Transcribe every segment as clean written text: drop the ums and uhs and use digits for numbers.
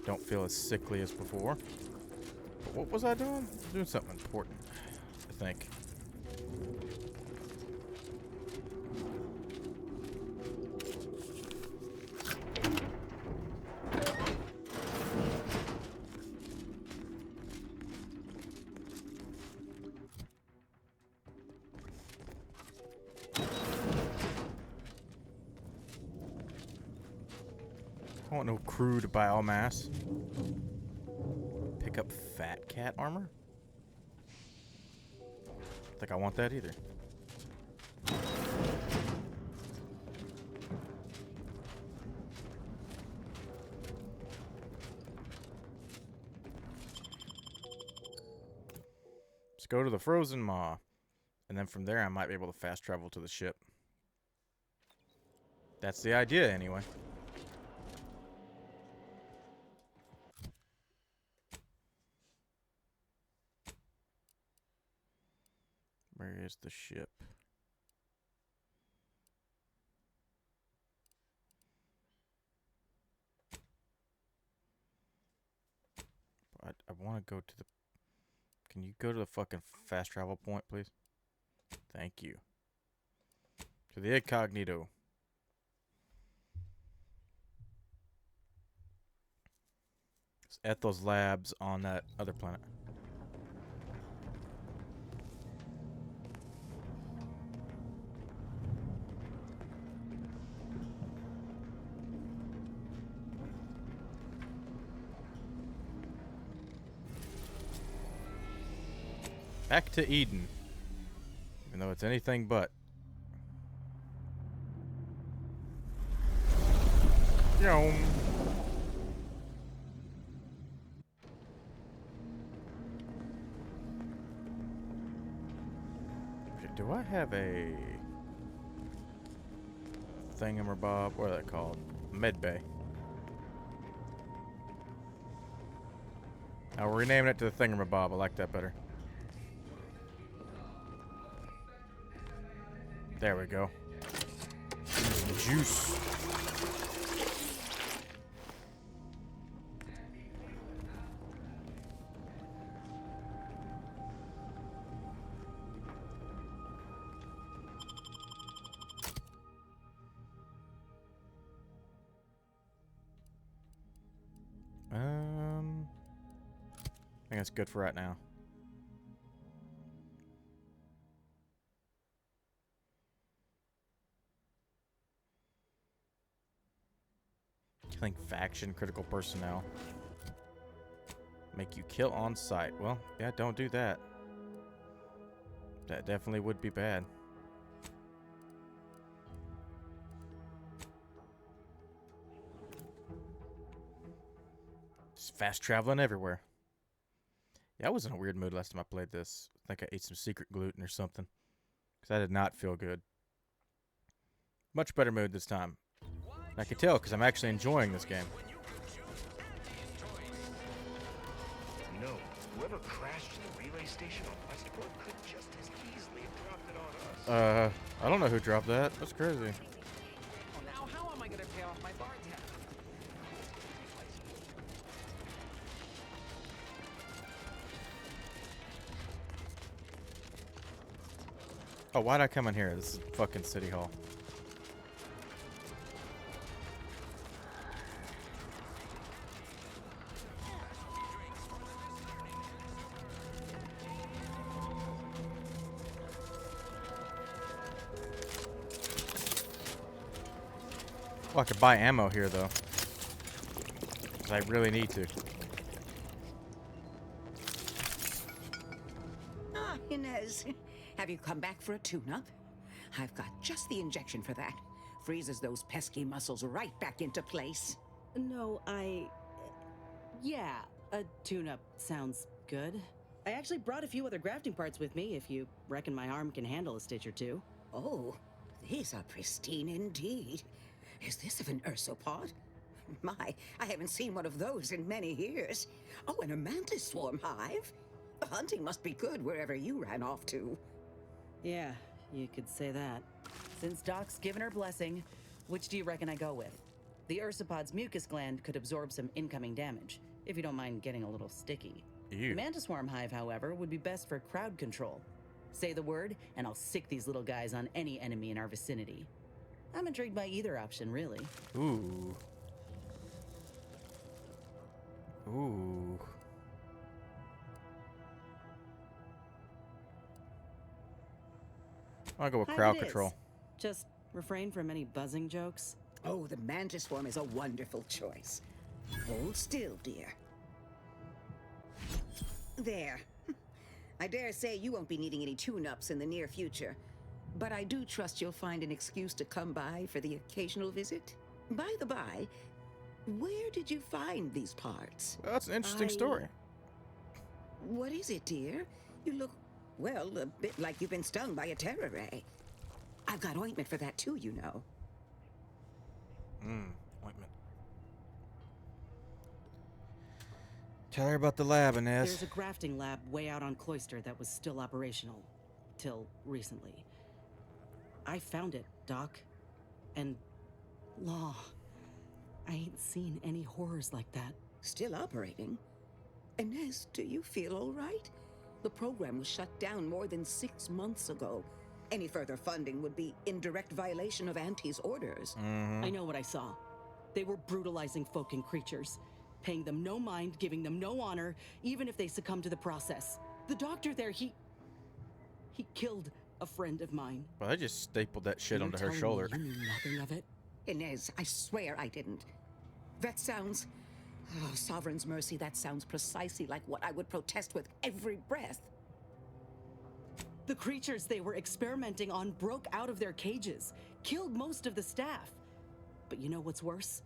don't feel as sickly as before. But what was I doing? Doing something important, I think. I want no crude biomass. Pick up fat cat armor? I think I want that either. Let's go to the Frozen Maw. And then from there I might be able to fast travel to the ship. That's the idea anyway. Where is the ship? I want to go to the... Can you go to the fucking fast travel point, please? Thank you. To the Incognito. It's Ethel's labs on that other planet. Back to Eden. Even though it's anything but. Yum. Okay, do I have a thingamabob? What are they called? Medbay. Now we're renaming it to the thingamabob. I like that better. There we go. Some juice. I think that's good for right now. Killing faction critical personnel. Make you kill on sight. Well, yeah, don't do that. That definitely would be bad. Just fast traveling everywhere. Yeah, I was in a weird mood last time I played this. I think I ate some secret gluten or something. Because I did not feel good. Much better mood this time. And I can tell because I'm actually enjoying this game. No, whoever crashed the relay station on Westport could just as easily have dropped it on us. I don't know who dropped that. That's crazy. Well, now how am I gonna pay off my bar tab? Oh, why'd I come in here? This is fucking City Hall. Oh, I could buy ammo here, though. 'Cause I really need to. Ah, Inez. Have you come back for a tune-up? I've got just the injection for that. Freezes those pesky muscles right back into place. No, yeah, a tune-up sounds good. I actually brought a few other grafting parts with me, if you reckon my arm can handle a stitch or two. Oh, these are pristine indeed. Is this of an ursopod? My, I haven't seen one of those in many years. Oh, and a mantis swarm hive? The hunting must be good wherever you ran off to. Yeah, you could say that. Since Doc's given her blessing, which do you reckon I go with? The ursopod's mucus gland could absorb some incoming damage, if you don't mind getting a little sticky. Ew. The mantis swarm hive, however, would be best for crowd control. Say the word, and I'll sick these little guys on any enemy in our vicinity. I'm intrigued by either option, really. Ooh. Ooh. I'll go with Hive crowd it is. control. Just refrain from any buzzing jokes. Oh, the mantis swarm is a wonderful choice. Hold still, dear. There. I dare say you won't be needing any tune-ups in the near future. But I do trust you'll find an excuse to come by for the occasional visit. By the by, where did you find these parts? Well, that's an interesting I- story. What is it, dear? You look, well, a bit like you've been stung by a terror ray. I've got ointment for that too, you know. Ointment. Tell her about the lab, Inez. There's a grafting lab way out on Cloister that was still operational. Till recently. I found it, Doc. And... Law. I ain't seen any horrors like that. Still operating? Inez, do you feel all right? The program was shut down more than 6 months ago. Any further funding would be in direct violation of Auntie's orders. I know what I saw. They were brutalizing folk and creatures. Paying them no mind, giving them no honor, even if they succumb to the process. The doctor there, he killed a friend of mine. Well, I just stapled that shit You're onto her telling me shoulder. You knew nothing of it? Inez, I swear I didn't. That sounds... Oh, Sovereign's mercy, that sounds precisely like what I would protest with every breath. The creatures they were experimenting on broke out of their cages, killed most of the staff. But you know what's worse?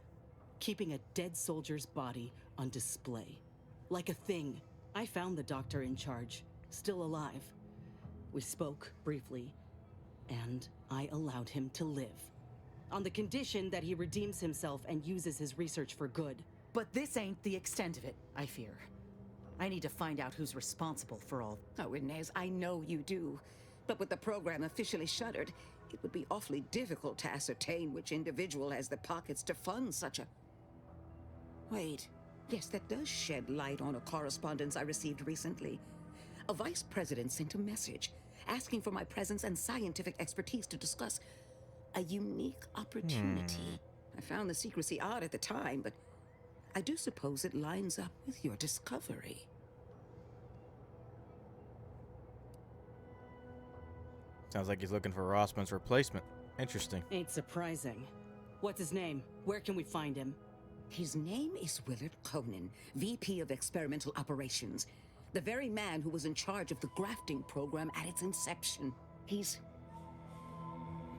Keeping a dead soldier's body on display. Like a thing. I found the doctor in charge, still alive. We spoke briefly, and I allowed him to live. On the condition that he redeems himself and uses his research for good. But this ain't the extent of it, I fear. I need to find out who's responsible for all. Oh, Inez, I know you do. But with the program officially shuttered, it would be awfully difficult to ascertain which individual has the pockets to fund such a... Wait. Yes, that does shed light on a correspondence I received recently. A vice president sent a message asking for my presence and scientific expertise to discuss a unique opportunity. I found the secrecy odd at the time, but I do suppose it lines up with your discovery. Sounds like he's looking for Rossman's replacement. Interesting. Ain't surprising. What's his name? Where can we find him? His name is Willard Conan, VP of Experimental Operations. The very man who was in charge of the grafting program at its inception. He's...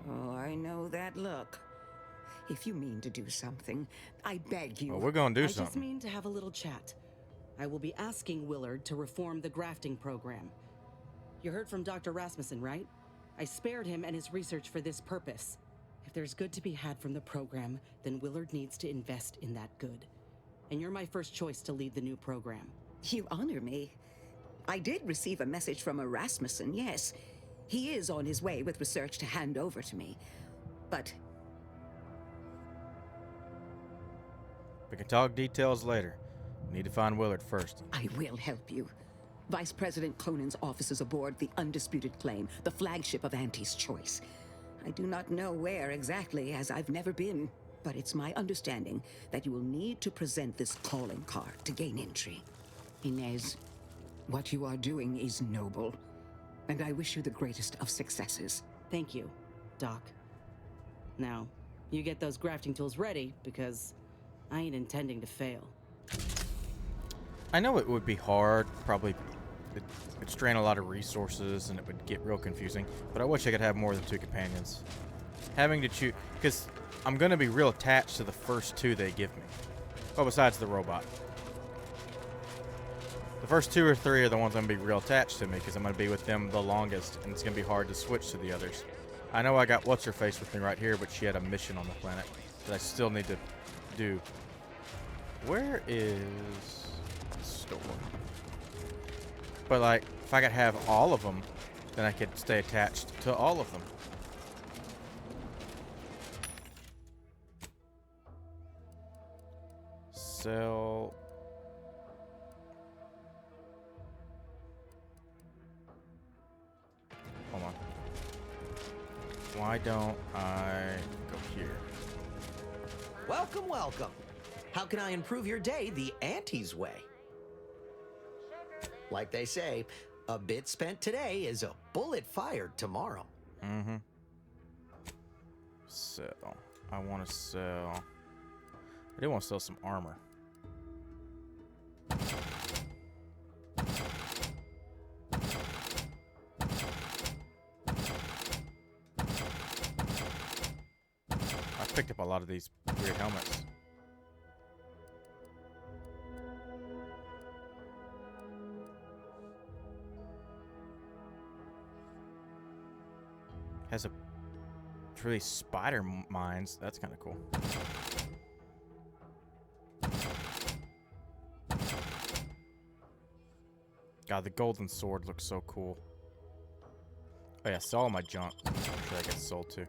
Oh, I know that look. If you mean to do something, I beg you. Well, we're gonna do I just something. mean to have a little chat. I will be asking Willard to reform the grafting program. You heard from Dr. Rasmussen, right? I spared him and his research for this purpose. If there's good to be had from the program, then Willard needs to invest in that good. And you're my first choice to lead the new program. You honor me. I did receive a message from a Rasmussen, yes. He is on his way with research to hand over to me. But We can talk details later. Need to find Willard first. I will help you. Vice President Conan's office is aboard the Undisputed Claim, the flagship of Auntie's Choice. I do not know where exactly, as I've never been, but it's my understanding that you will need to present this calling card to gain entry. Inez, what you are doing is noble, and I wish you the greatest of successes. Thank you, Doc. Now, you get those grafting tools ready, because I ain't intending to fail. I know it would be hard, probably it'd strain a lot of resources and it would get real confusing, but I wish I could have more than 2 companions. Having to choose, because I'm going to be real attached to the first 2 they give me. Well, besides the robot. The first 2 or 3 are the ones I'm going to be real attached to me because I'm going to be with them the longest and it's going to be hard to switch to the others. I know I got What's-Her-Face with me right here, but she had a mission on the planet that I still need to do. Where is the store? But like, if I could have all of them, then I could stay attached to all of them. sell. Hold on. Why don't I go here? Welcome, welcome. How can I improve your day the Auntie's way? Like they say, a bit spent today is a bullet fired tomorrow. Mm-hmm. Sell. I want to sell. I do want to sell some armor. I picked up a lot of these weird helmets. Has a it's really spider mines. That's kind of cool. God, the golden sword looks so cool. Oh yeah, sell all my junk. I'm sure that gets sold too.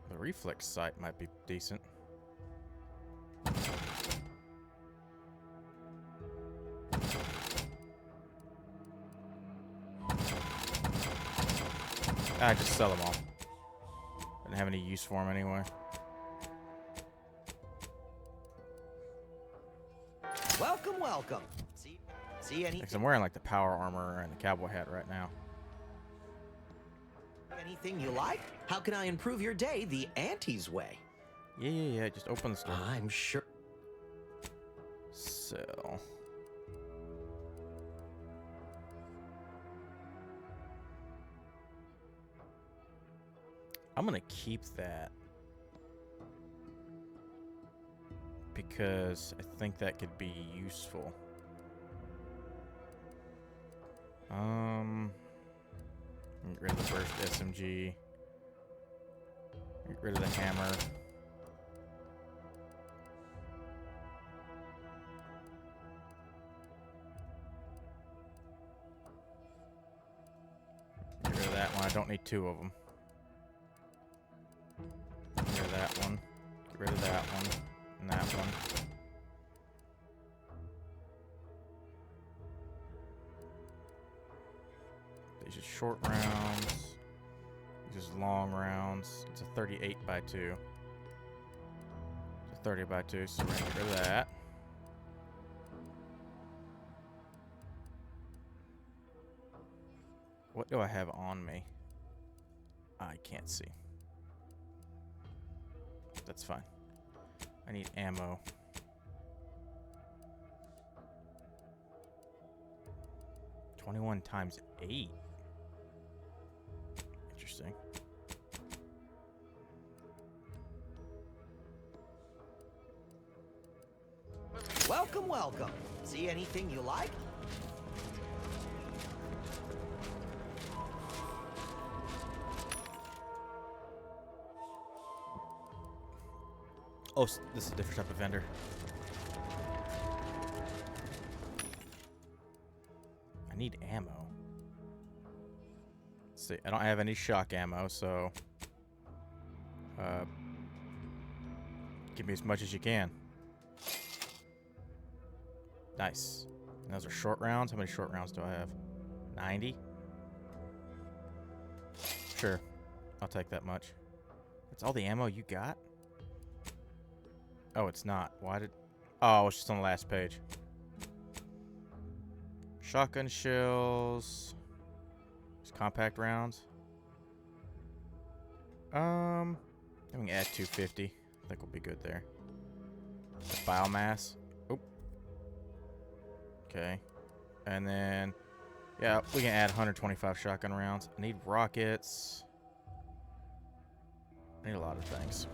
The reflex sight might be decent. I just sell them all. Didn't have any use for them anyway. Welcome, welcome. See Because I'm wearing like the power armor and the cowboy hat right now. anything you like? How can I improve your day the Auntie's way? Yeah. Just open the store. I'm sure. Sell. I'm gonna keep that because I think that could be useful. Get rid of the first SMG. Get rid of the hammer. Get rid of that one. I don't need two of them. Get rid of that one. Get rid of that one. And that one. These are short rounds. These are long rounds. It's a 38 by 2. It's a 30 by 2, so we're gonna get rid of that. What do I have on me? I can't see. That's fine. I need ammo. $21 times 8. Interesting. Welcome, welcome. See anything you like? Oh, this is a different type of vendor. I need ammo. Let's see, I don't have any shock ammo, so give me as much as you can. Nice. And those are short rounds. How many short rounds do I have? 90? Sure. I'll take that much. That's all the ammo you got? Oh, it's not. Why did... Oh, it's just on the last page. Shotgun shells. Just compact rounds. Then we can add 250. I think we'll be good there. The biomass. Oh. Okay. And then... Yeah, we can add 125 shotgun rounds. I need rockets. I need a lot of things.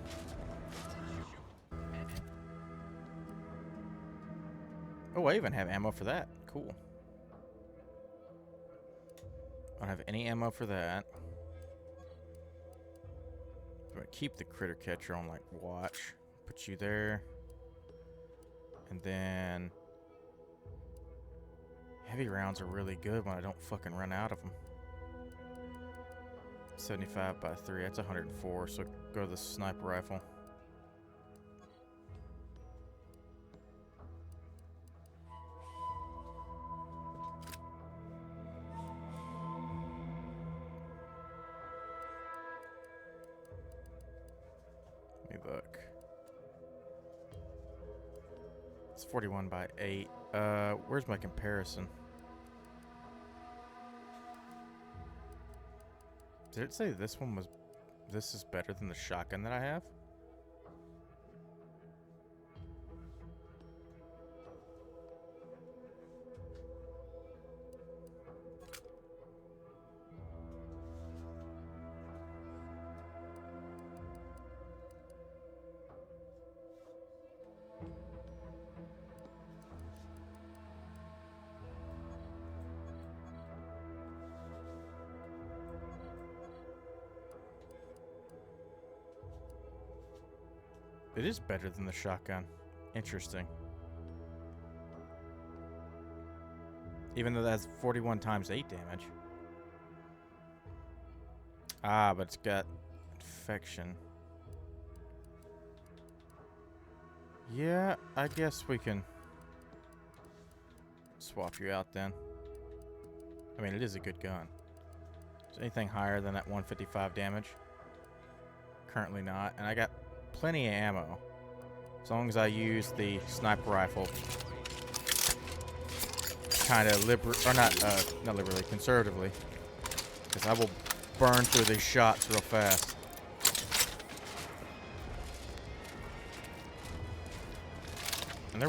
Oh, I even have ammo for that. Cool. I don't have any ammo for that. I'm gonna keep the critter catcher on like watch. Put you there. And then heavy rounds are really good when I don't fucking run out of them. 75 by 3, that's 104, so go to the sniper rifle. Let me look. It's 41 by 8. Where's my comparison? Did it say this is better than the shotgun that I have? It is better than the shotgun. Interesting. Even though that's 41 times 8 damage. Ah, but it's got infection. Yeah, I guess we can swap you out then. I mean, it is a good gun. Is anything higher than that 155 damage? Currently not. And I got plenty of ammo. As long as I use the sniper rifle kind of not liberally, conservatively. Because I will burn through these shots real fast. And there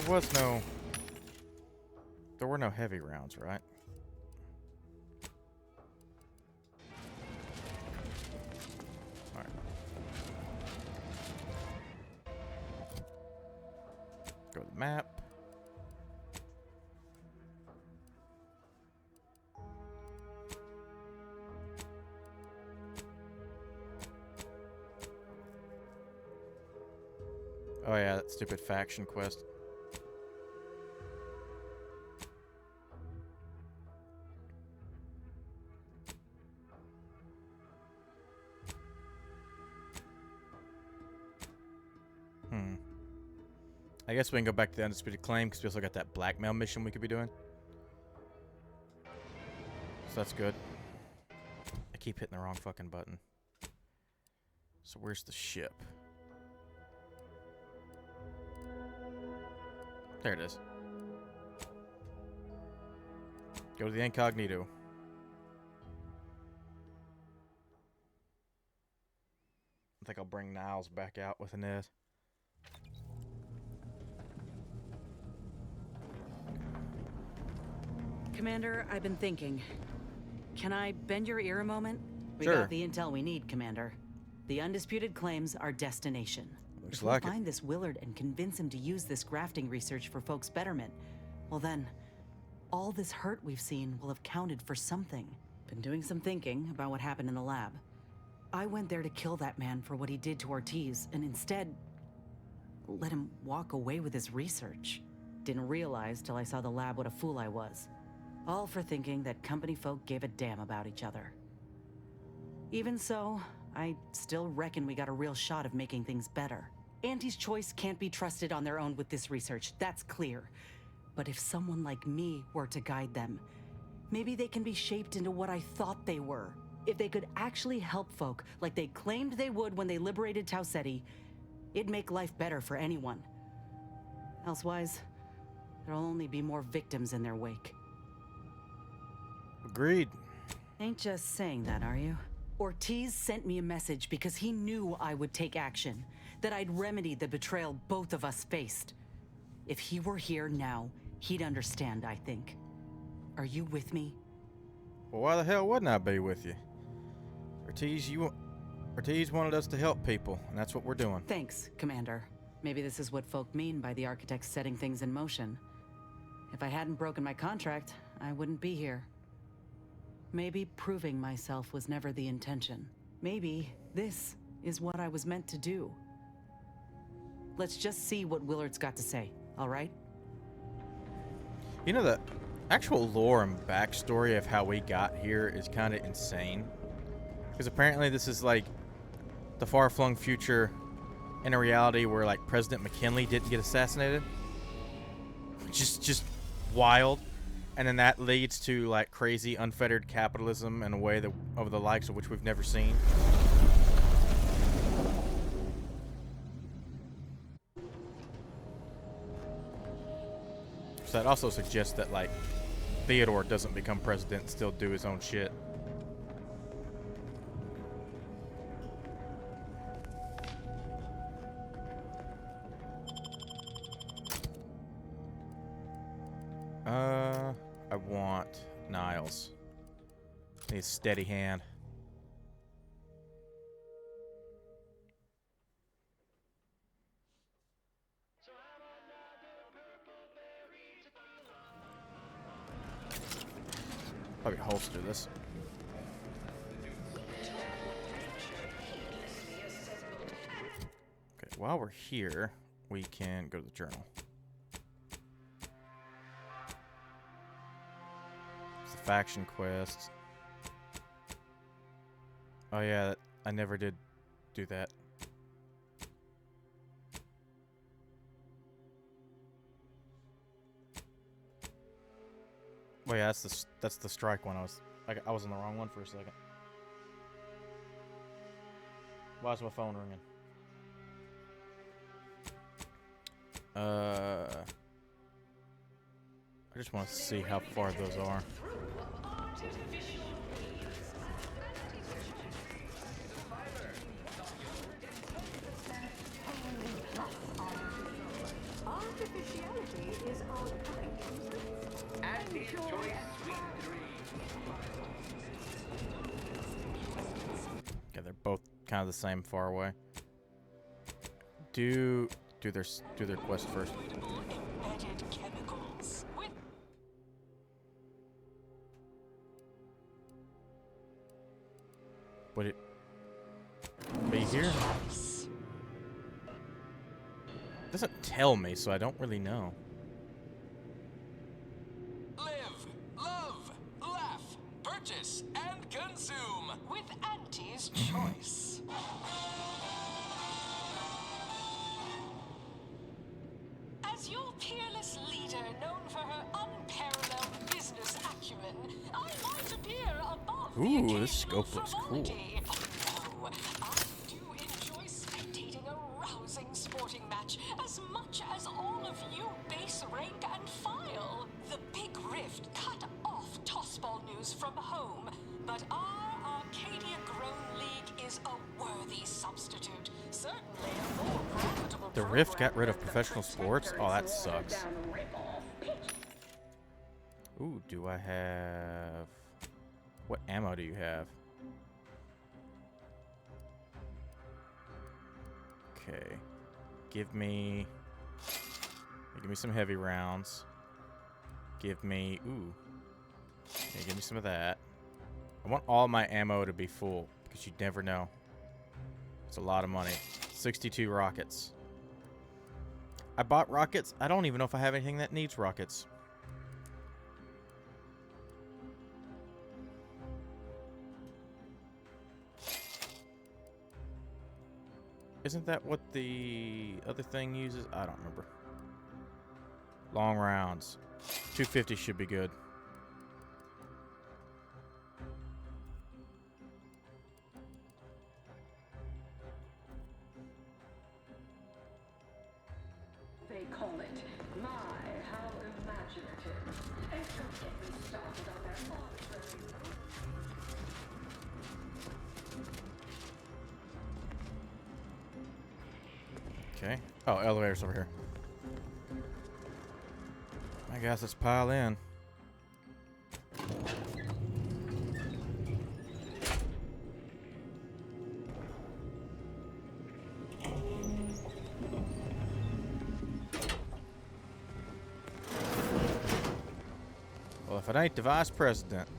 were no heavy rounds, right? Alright. Go to the map. Oh yeah, that stupid faction quest. I guess we can go back to the Undisputed Claim because we also got that blackmail mission we could be doing. So that's good. I keep hitting the wrong fucking button. So where's the ship? There it is. Go to the incognito. I think I'll bring Niles back out with Inez. Commander, I've been thinking. Can I bend your ear a moment? We Sure. got the intel we need, Commander. The Undisputed Claim's our destination. Looks If we like it. find this Willard and convince him to use this grafting research for folks' betterment, well then, all this hurt we've seen will have counted for something. Been doing some thinking about what happened in the lab. I went there to kill that man for what he did to Ortiz, and instead, let him walk away with his research. Didn't realize till I saw the lab what a fool I was. All for thinking that company folk gave a damn about each other. Even so, I still reckon we got a real shot of making things better. Auntie's Choice can't be trusted on their own with this research, that's clear. But if someone like me were to guide them, maybe they can be shaped into what I thought they were. If they could actually help folk like they claimed they would when they liberated Tau Ceti, it'd make life better for anyone. Elsewise, there'll only be more victims in their wake. Agreed. Ain't just saying that, are you? Ortiz sent me a message because he knew I would take action, that I'd remedy the betrayal both of us faced. If he were here now, he'd understand, I think. Are you with me? Well, why the hell wouldn't I be with you? Ortiz wanted us to help people, and that's what we're doing. Thanks, Commander. Maybe this is what folk mean by the architects setting things in motion. If I hadn't broken my contract, I wouldn't be here. Maybe proving myself was never the intention. Maybe this is what I was meant to do. Let's just see what Willard's got to say, all right? You know, the actual lore and backstory of how we got here is kind of insane. Because apparently this is like the far-flung future in a reality where like President McKinley didn't get assassinated. Just wild. And then that leads to like crazy unfettered capitalism in a way that of the likes of which we've never seen. So that also suggests that like Theodore doesn't become president and still do his own shit. I want Niles. Need a steady hand. Probably holster this. Okay, while we're here, we can go to the journal. It's the faction quest. Oh yeah, I never did do that. Oh yeah, that's the strike one. I was on the wrong one for a second. Why is my phone ringing? I just want to see how far those are. Okay, they're both kind of the same far away. Do their quest first. Would it be here? It doesn't tell me, so I don't really know. Live, love, laugh, purchase, and consume with Auntie's Choice. As your peerless leader, known for her unparalleled business acumen, I might appear above the Ooh, occasional this scope looks cool. frivolity. Oh, I do enjoy spectating a rousing sporting match as much as all of you base rank and file. The Big Rift cut off tossball news from home, but our Arcadia-grown league is a worthy substitute. Certainly a more profitable The Rift got program rid of than the professional sports? Oh, that sucks. down Ooh, do I have... What ammo do you have? Okay. Give me some heavy rounds. Give me... Ooh. Yeah, give me some of that. I want all my ammo to be full, because you never know. It's a lot of money. 62 rockets. I bought rockets. I don't even know if I have anything that needs rockets. Isn't that what the other thing uses? I don't remember. Long rounds. 250 should be good. They call it My, How Imaginative. And don't get me started on their arbitrary. Okay. Oh, elevator's over here. I guess let's pile in. Well, if it ain't the vice president.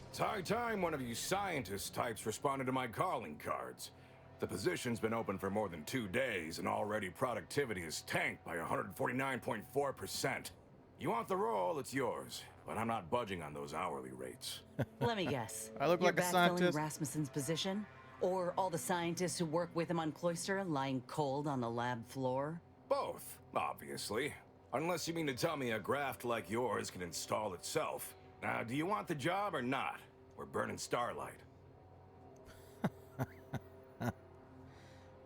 It's high time one of you scientist types responded to my calling cards. The position's been open for more than 2 days, and already productivity is tanked by 149.4%. You want the role, it's yours, but I'm not budging on those hourly rates. Let me guess. I look You're like a backfilling scientist. Rasmussen's position? Or all the scientists who work with him on Cloister lying cold on the lab floor? Both, obviously. Unless you mean to tell me a graft like yours can install itself. Now, do you want the job or not? We're burning starlight.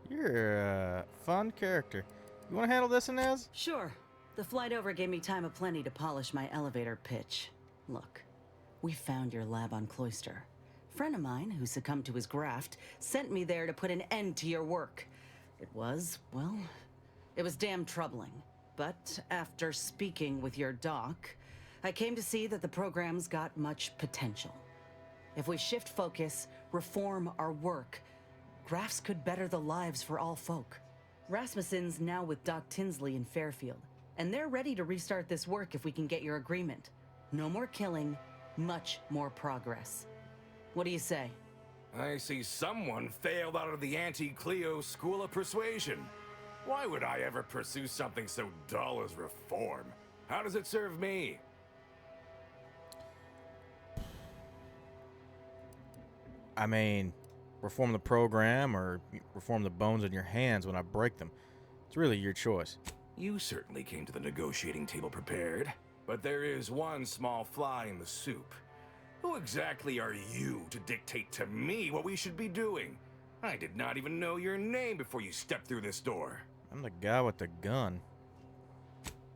You're a fun character. You want to handle this, Inez? Sure. The flight over gave me time aplenty to polish my elevator pitch. Look, we found your lab on Cloister. A friend of mine who succumbed to his graft sent me there to put an end to your work. It was, well, it was damn troubling. But after speaking with your doc, I came to see that the program's got much potential. If we shift focus, reform our work, grafts could better the lives for all folk. Rasmussen's now with Doc Tinsley in Fairfield, and they're ready to restart this work if we can get your agreement. No more killing, much more progress. What do you say? I see someone failed out of the anti-Cleo School of Persuasion. Why would I ever pursue something so dull as reform? How does it serve me? I mean, reform the program or reform the bones in your hands when I break them. It's really your choice. You certainly came to the negotiating table prepared, but there is one small fly in the soup. Who exactly are you to dictate to me what we should be doing? I did not even know your name before you stepped through this door. I'm the guy with the gun.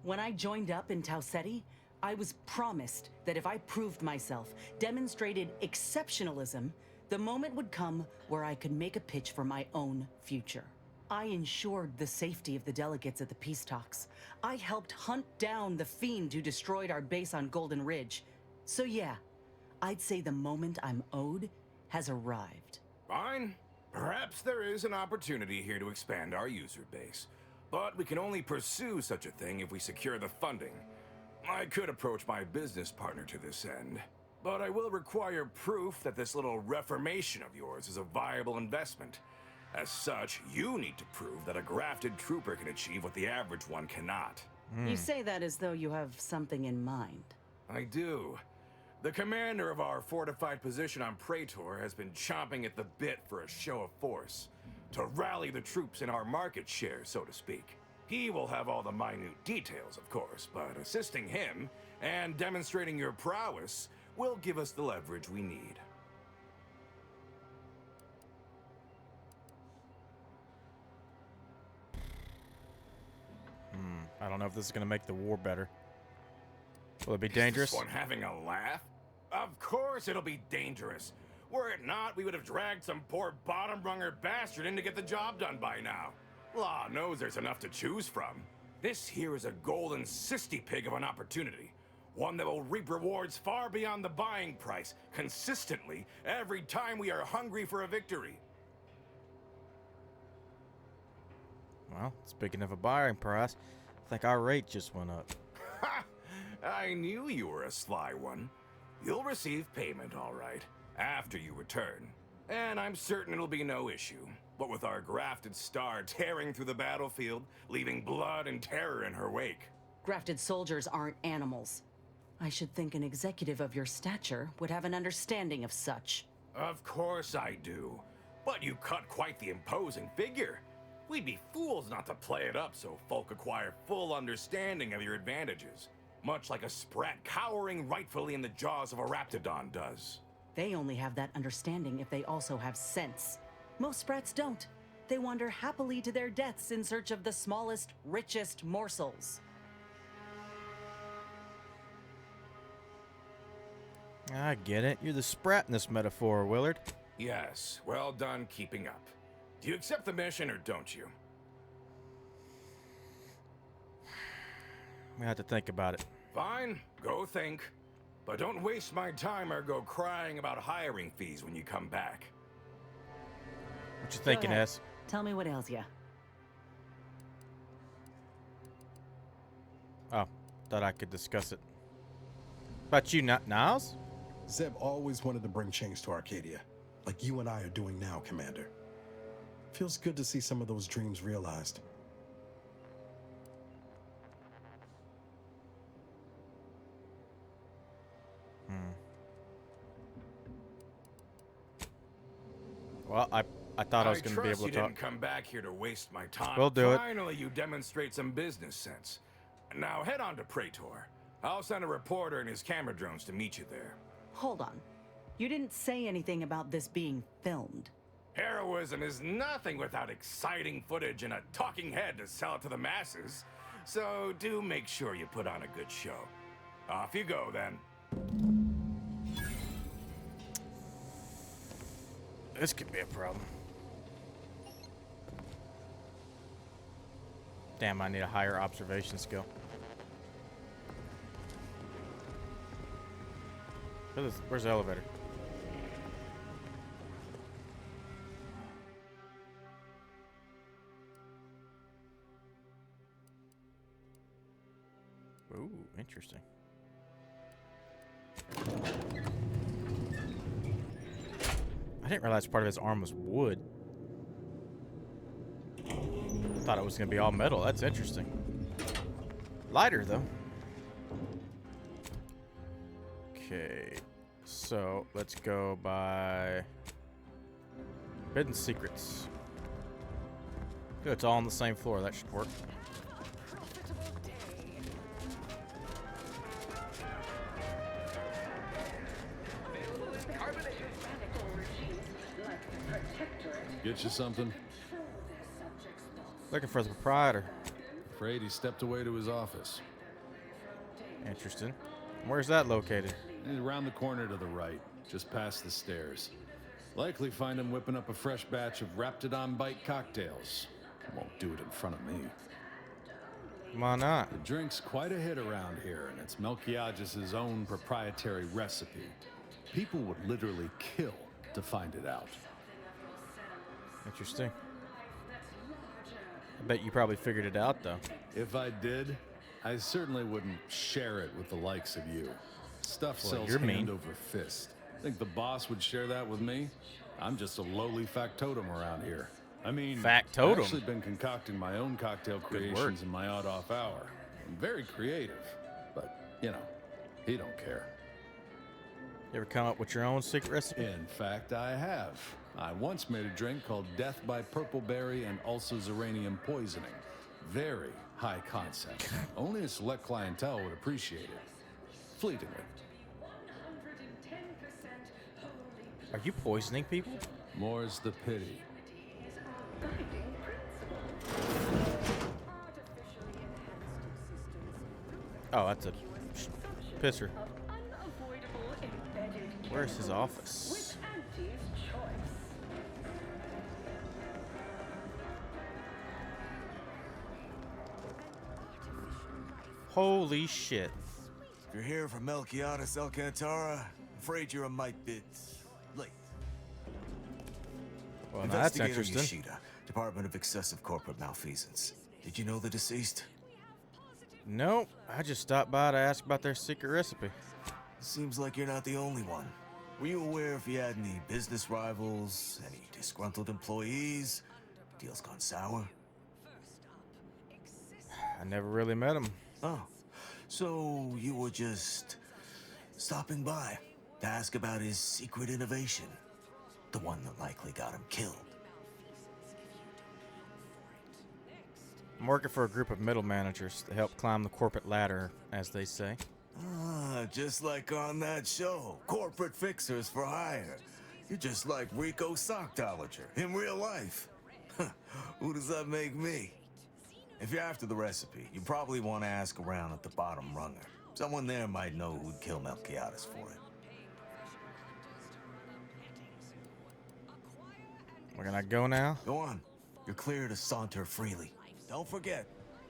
When I joined up in Tau Ceti, I was promised that if I proved myself, demonstrated exceptionalism, the moment would come where I could make a pitch for my own future. I ensured the safety of the delegates at the peace talks. I helped hunt down the fiend who destroyed our base on Golden Ridge. So yeah, I'd say the moment I'm owed has arrived. Fine. Perhaps there is an opportunity here to expand our user base. But we can only pursue such a thing if we secure the funding. I could approach my business partner to this end, but I will require proof that this little reformation of yours is a viable investment. As such, you need to prove that a grafted trooper can achieve what the average one cannot. You say that as though you have something in mind. I do. The commander of our fortified position on Praetor has been chomping at the bit for a show of force, to rally the troops in our market share, so to speak. He will have all the minute details, of course, but assisting him and demonstrating your prowess will give us the leverage we need. I don't know if this is going to make the war better. Will it be dangerous? Is this one having a laugh? Of course it'll be dangerous. Were it not, we would have dragged some poor bottom-runger bastard in to get the job done by now. Law knows there's enough to choose from. This here is a golden cysty pig of an opportunity. One that will reap rewards far beyond the buying price, consistently, every time we are hungry for a victory. Well, speaking of a buying price, I think our rate just went up. Ha! I knew you were a sly one. You'll receive payment, all right, after you return. And I'm certain it'll be no issue. What with our grafted star tearing through the battlefield, leaving blood and terror in her wake. Grafted soldiers aren't animals. I should think an executive of your stature would have an understanding of such. Of course I do. But you cut quite the imposing figure. We'd be fools not to play it up so folk acquire full understanding of your advantages. Much like a sprat cowering rightfully in the jaws of a raptidon does. They only have that understanding if they also have sense. Most sprats don't. They wander happily to their deaths in search of the smallest, richest morsels. I get it. You're the sprat in this metaphor, Willard. Yes, well done keeping up. Do you accept the mission or don't you? We have to think about it. Fine, go think. But don't waste my time or go crying about hiring fees when you come back. What you thinking, Go ahead. S? Tell me what ails ya. Oh, thought I could discuss it. About you, not Niles? Zeb always wanted to bring change to Arcadia, like you and I are doing now, Commander. Feels good to see some of those dreams realized. Well, I thought I was going to be able to you talk. didn't come back here to waste my time. We'll do it. Finally, you demonstrate some business sense. Now head on to Praetor. I'll send a reporter and his camera drones to meet you there. Hold on. You didn't say anything about this being filmed. Heroism is nothing without exciting footage and a talking head to sell it to the masses. So do make sure you put on a good show. Off you go, then. This could be a problem. Damn, I need a higher observation skill. Where's the elevator? Ooh, interesting. I didn't realize part of his arm was wood. I thought it was going to be all metal. That's interesting. Lighter, though. Okay. So, let's go by Hidden Secrets. Good, it's all on the same floor. That should work. Get you something? Looking for the proprietor. Afraid he stepped away to his office. Interesting. Where's that located? He's around the corner to the right, just past the stairs. Likely find him whipping up a fresh batch of Raptidon Bite cocktails. Won't do it in front of me. Why not? The drink's quite a hit around here, and it's Melquiades' own proprietary recipe. People would literally kill to find it out. Interesting. I bet you probably figured it out, though. If I did, I certainly wouldn't share it with the likes of you. Stuff Well, sells you're hand mean. over fist. Think the boss would share that with me? I'm just a lowly factotum around here. I mean, Factotum? I've actually been concocting my own cocktail Good word. creations in my odd off hour. I'm very creative, but, you know, he don't care. You ever come up with your own secret recipe? In fact, I have. I once made a drink called Death by Purpleberry and Ulcer-Zeranium Poisoning. Very high concept. Only a select clientele would appreciate it. Fleetingly. Are you poisoning people? More's the pity. Oh, that's a pisser. Where's his office? Holy shit. If you're here for Melquiades Alcantara, afraid you're a mite bit late. Well, now that's Investigator interesting. Yoshida, Department of Excessive Corporate Malfeasance. Did you know the deceased? Nope. I just stopped by to ask about their secret recipe. Seems like you're not the only one. Were you aware if you had any business rivals, any disgruntled employees? Deals gone sour? I never really met him. Oh, so you were just stopping by to ask about his secret innovation. The one that likely got him killed. I'm working for a group of middle managers to help climb the corporate ladder, as they say. Ah, just like on that show, Corporate Fixers for Hire. You're just like Rico Sockdolager in real life. Who does that make me? If you're after the recipe, you probably want to ask around at the bottom runger. Someone there might know who'd kill Melquiades for it. We're gonna go now? Go on. You're clear to saunter freely. Don't forget,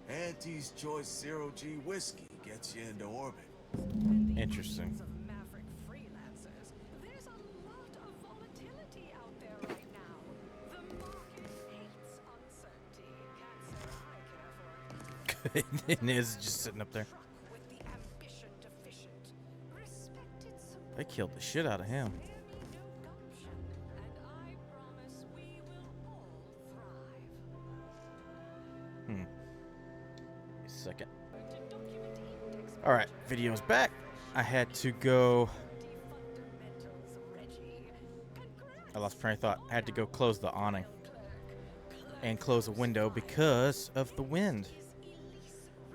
Auntie's Choice Zero G whiskey gets you into orbit. Interesting. Maverick freelancers. There's a lot of volatility out there right now. The market hates uncertainty. Can't say I care for it. It is just sitting up there. With the ambition deficient. Respected support. They killed the shit out of him. Spare me no gumption, and I promise we will all second. Alright, video's back. I had to go... I lost train of thought. I had to go close the awning. And close a window because of the wind.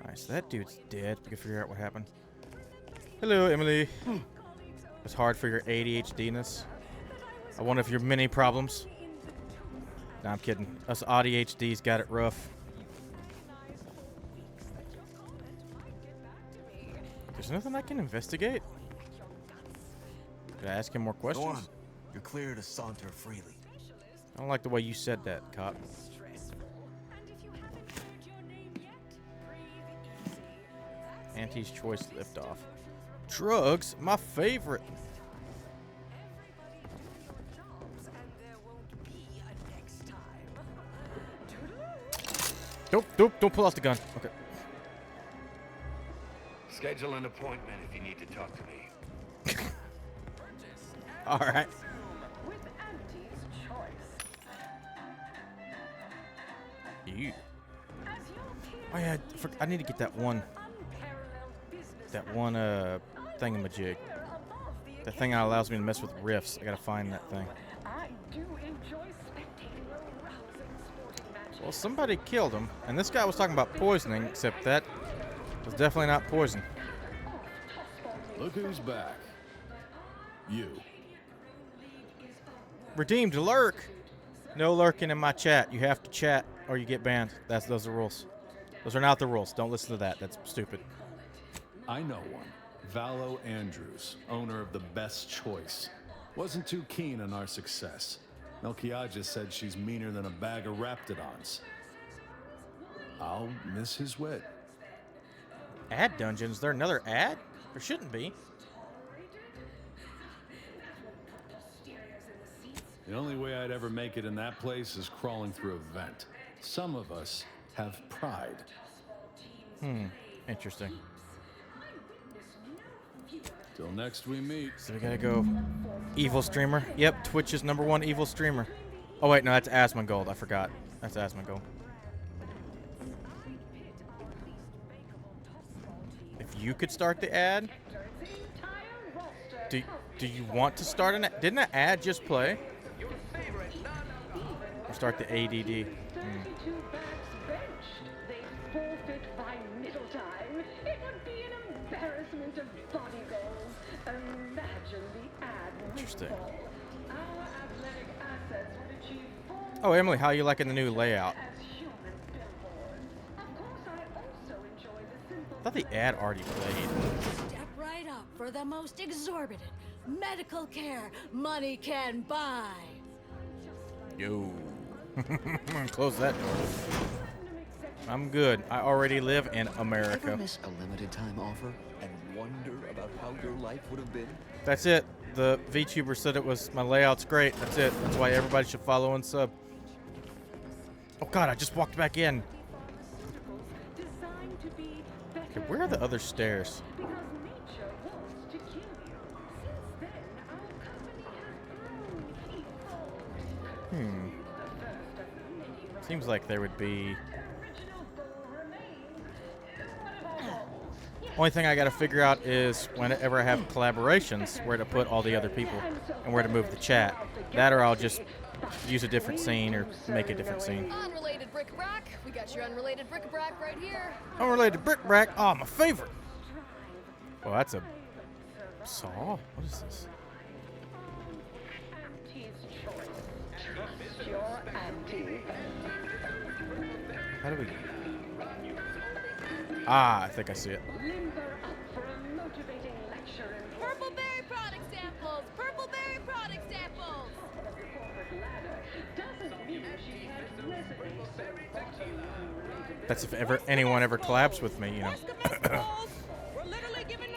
Alright, so that dude's dead. We can figure out what happened. Hello, Emily. It's hard for your ADHD-ness. I wonder if your many problems. Nah, I'm kidding. Us ADHDs got it rough. There's nothing I can investigate. Did I ask him more questions? Go on. You're clear to saunter freely. I don't like the way you said that, cop. Auntie's choice liftoff. Drugs, my favorite. Don't pull out the gun. Okay. Schedule an appointment if you need to talk to me. All right. You. Oh yeah, I need to get that one thingamajig. That thing that allows me to mess with rifts. I gotta find that thing. Well, somebody killed him, and this guy was talking about poisoning, except that was definitely not poison. Look who's back. You. Redeemed lurk. No lurking in my chat. You have to chat or you get banned. Those are the rules. Those are not the rules. Don't listen to that. That's stupid. I know one. Valo Andrews, owner of the Best Choice. Wasn't too keen on our success. Melquiades said she's meaner than a bag of Raptidons. I'll miss his wit. Ad dungeons? Is there another ad? There shouldn't be. The only way I'd ever make it in that place is crawling through a vent. Some of us have pride. Interesting. Till next we meet. So we gotta go evil streamer. Yep, Twitch's #1 evil streamer. Oh wait, no, that's Asmongold. I forgot. That's Asmongold. If you could start the ad, do you want to start an ad? Didn't an ad just play? Or start the ADD? Interesting. Oh, Emily, how are you liking the new layout? I thought the ad already played. Step right up for the most exorbitant medical care money can buy. Yo. Close that door. I'm good. I already live in America. Ever miss a limited time offer and wonder about how your life would have been? That's it. The VTuber said it was my layout's great. That's it. That's why everybody should follow and sub. Oh god, I just walked back in. Okay, where are the other stairs? Seems like there would be... Only thing I gotta figure out is whenever I have collaborations, where to put all the other people and where to move the chat. That or I'll just use a different scene or make a different scene. Unrelated bric-a-brac. We got your unrelated bric-a-brac right here. Unrelated bric-a-brac. Oh, my favorite. Well, that's a saw. What is this? How do we... Ah, I think I see it. Purple berry product samples. Purple berry product samples. That's if anyone ever collabs with me, you know.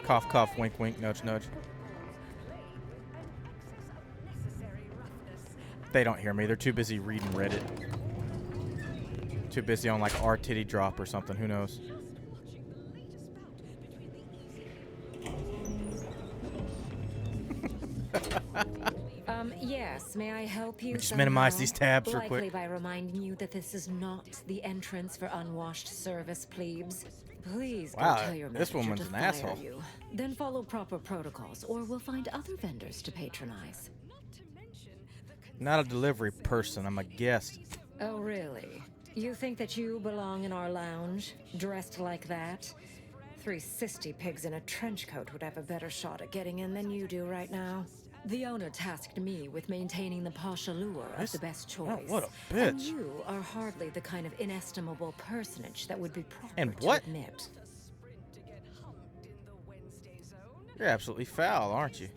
Cough, cough, wink, wink, nudge, nudge. They don't hear me. They're too busy reading Reddit. Too busy on like R Titty Drop or something. Who knows? Yes, may I help you? Just minimize somehow? these tabs real Likely quick. by reminding you that this is not the entrance for unwashed service plebes. Please go Wow, tell your this manager woman's to an fire asshole. you. Then follow proper protocols, or we'll find other vendors to patronize. Not a delivery person. I'm a guest. Oh, really? You think that you belong in our lounge, dressed like that? 3 cysty pigs in a trench coat would have a better shot at getting in than you do right now. The owner tasked me with maintaining the posh allure of the best choice. what a And bitch. you are hardly the kind of inestimable personage that would be proper And to what? admit. You're absolutely foul, aren't you?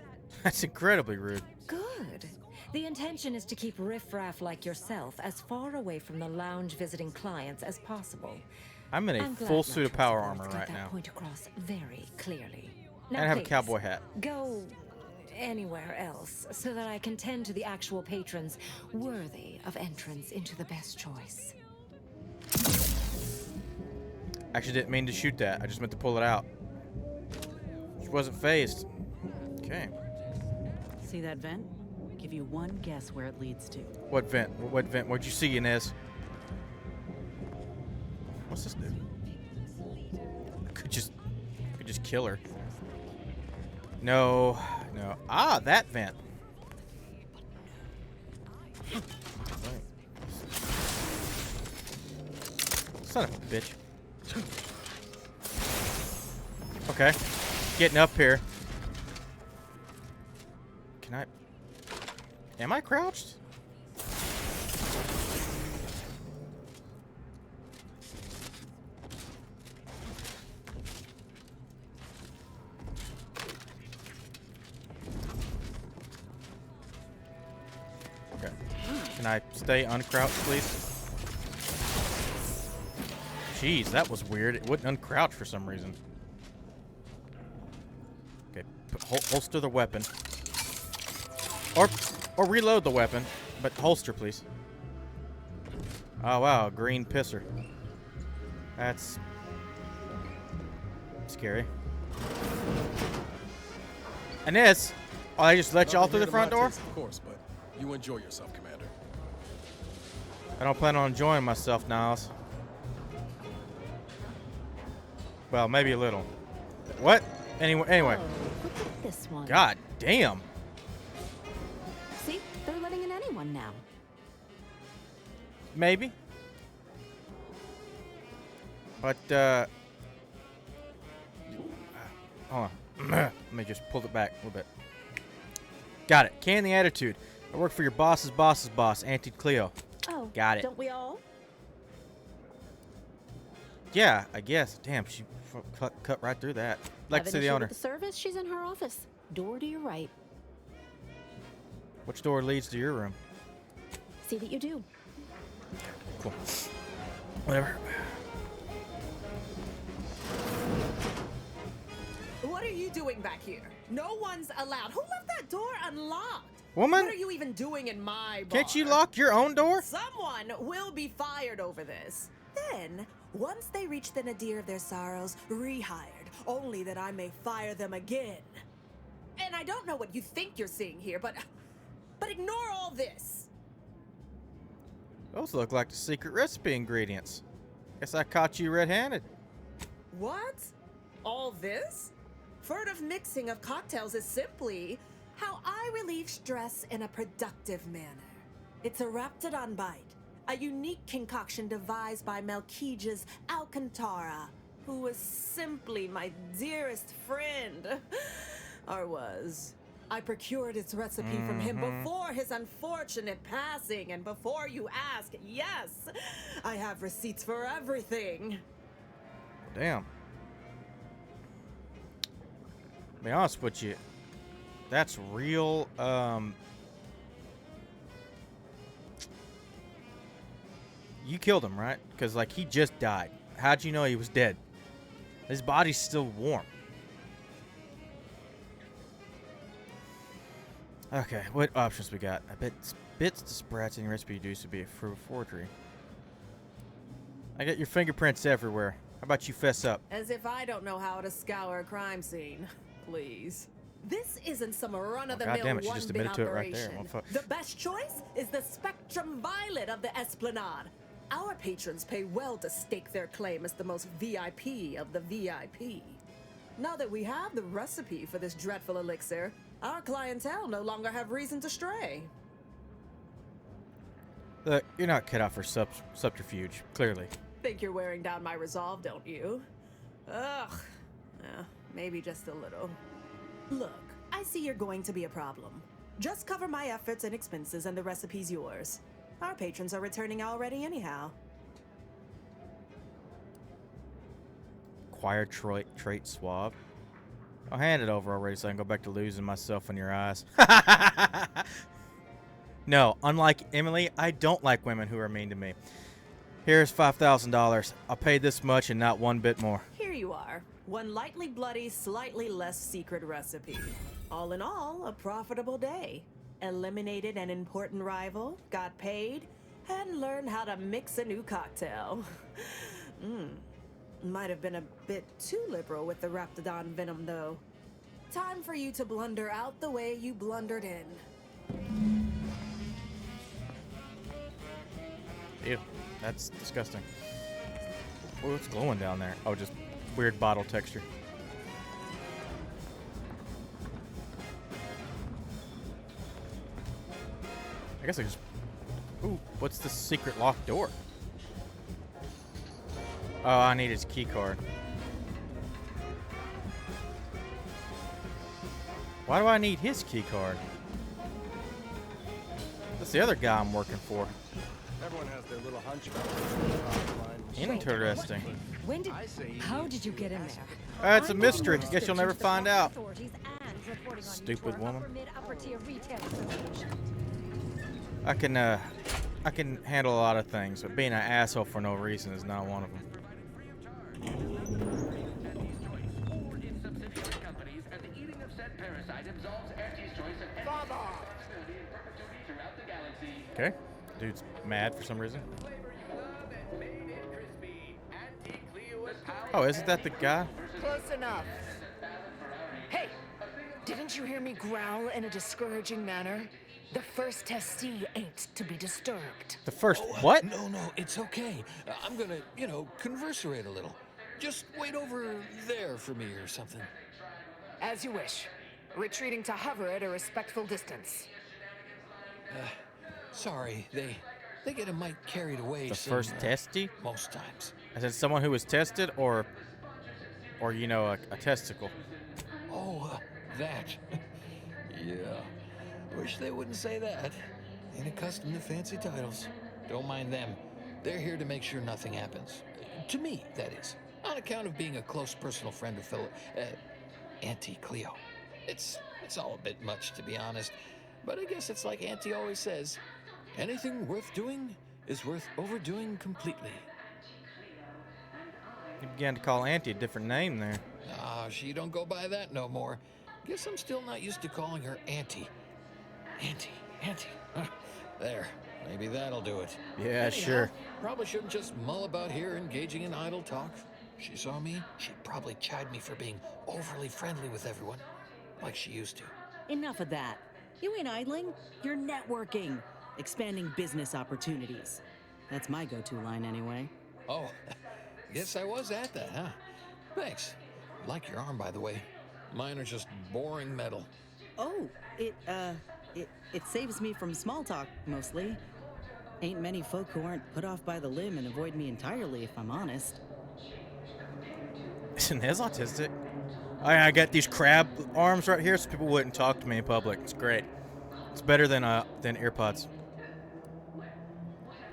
That's incredibly rude. Good. The intention is to keep riffraff like yourself as far away from the lounge visiting clients as possible. I'm in a I'm glad full my suit of trusted power wife armor got right that now. point across very clearly. And Now, I have a please, cowboy hat. Go anywhere else so that I can tend to the actual patrons worthy of entrance into the best choice. Actually didn't mean to shoot that. I just meant to pull it out. She wasn't phased. Okay. See that vent? Give you one guess where it leads to. What vent? What vent? What'd you see, Inez? What's this do? I could just kill her. No, no. Ah, that vent. Son of a bitch. Okay, getting up here. Can I? Am I crouched? Okay. Can I stay uncrouched, please? Jeez, that was weird. It wouldn't uncrouch for some reason. Okay, holster the weapon. Or reload the weapon, but holster, please. Oh, wow, green pisser. That's scary. Inez! Oh, I just let y'all through the front door? Of course, but you enjoy yourself, Commander. I don't plan on enjoying myself, Niles. Well, maybe a little. What? Anyway. Look at this one. God damn. See, they're letting in anyone now. Maybe. But, hold on. Let me just pull it back a little bit. Got it. Can the attitude. I work for your boss's boss, Auntie Cleo. Oh, Got it. Don't we all? Yeah, I guess. Damn, she cut right through that. Like Have to an see the issue owner. with the service? She's in her office. Door to your right. Which door leads to your room? See that you do. Cool. Whatever. What are you doing back here? No one's allowed. Who left that door unlocked? Woman? What are you even doing in my bar? Can't you lock your own door? Someone will be fired over this. Then, once they reach the nadir of their sorrows, rehired, only that I may fire them again. And I don't know what you think you're seeing here, but ignore all this. Those look like the secret recipe ingredients. Guess I caught you red-handed. What? All this? Furtive mixing of cocktails is simply how I relieve stress in a productive manner. It's a Raptidon Bite, a unique concoction devised by Melquiades Alcantara, who was simply my dearest friend. Or was. I procured its recipe from him before his unfortunate passing, and before you ask, yes, I have receipts for everything. Damn. To be honest with you, that's real, you killed him, right? Because, like, he just died. How'd you know he was dead? His body's still warm. Okay, what options we got? I bet bits to sprats in your recipe used to be a forgery. I got your fingerprints everywhere. How about you fess up? As if I don't know how to scour a crime scene. Please. This isn't some God run-of-the-mill damn it, she just one-bit admitted to it right there. operation. Motherfucker. The best choice is the Spectrum Violet of the Esplanade. Our patrons pay well to stake their claim as the most VIP of the VIP. Now that we have the recipe for this dreadful elixir, our clientele no longer have reason to stray. Look, you're not cut out for subterfuge, clearly. Think you're wearing down my resolve, don't you? Ugh. Maybe just a little. Look, I see you're going to be a problem. Just cover my efforts and expenses and the recipe's yours. Our patrons are returning already anyhow. Acquired trait suave. I'll hand it over already so I can go back to losing myself in your eyes. No, unlike Emily, I don't like women who are mean to me. Here's $5,000. I'll pay this much and not one bit more. Here you are. One lightly bloody, slightly less secret recipe. All in all, a profitable day. Eliminated an important rival, got paid, and learned how to mix a new cocktail. Might have been a bit too liberal with the Raptidon venom, though. Time for you to blunder out the way you blundered in. Ew, that's disgusting. Oh, it's glowing down there. Oh, just weird bottle texture. I guess I just... Ooh, what's the secret locked door? Oh, I need his key card. Why do I need his key card? That's the other guy I'm working for. Everyone has their little hunch about Interesting. When did? How did you get in there? It's a mystery. Guess you'll never find out. Stupid woman. I can handle a lot of things, but being an asshole for no reason is not one of them. Okay. Dude's mad for some reason. Oh, isn't that the guy? Close enough. Hey, didn't you hear me growl in a discouraging manner? The first testee ain't to be disturbed. The first what? No, it's okay. I'm gonna, converserate a little. Just wait over there for me or something. As you wish. Retreating to hover at a respectful distance. Sorry, they get a mite carried away. The first testee? Most times. I said someone who was tested, or a testicle. Oh, that. Yeah. Wish they wouldn't say that. Ain't accustomed to fancy titles. Don't mind them. They're here to make sure nothing happens. To me, that is. On account of being a close personal friend of fellow Auntie Cleo. It's all a bit much, to be honest. But I guess it's like Auntie always says. Anything worth doing is worth overdoing completely. You began to call Auntie a different name there. She don't go by that no more. Guess I'm still not used to calling her Auntie. Auntie. There. Maybe that'll do it. Yeah, Anyhow, sure. Probably shouldn't just mull about here engaging in idle talk. She saw me, she'd probably chide me for being overly friendly with everyone, like she used to. Enough of that. You ain't idling. You're networking. Expanding business opportunities. That's my go-to line anyway. Oh, guess I was at that, huh? Thanks. Like your arm, by the way. Mine are just boring metal. Oh, it saves me from small talk, mostly. Ain't many folk who aren't put off by the limb and avoid me entirely, if I'm honest. Isn't his autistic? I got these crab arms right here so people wouldn't talk to me in public. It's great. It's better than earpods.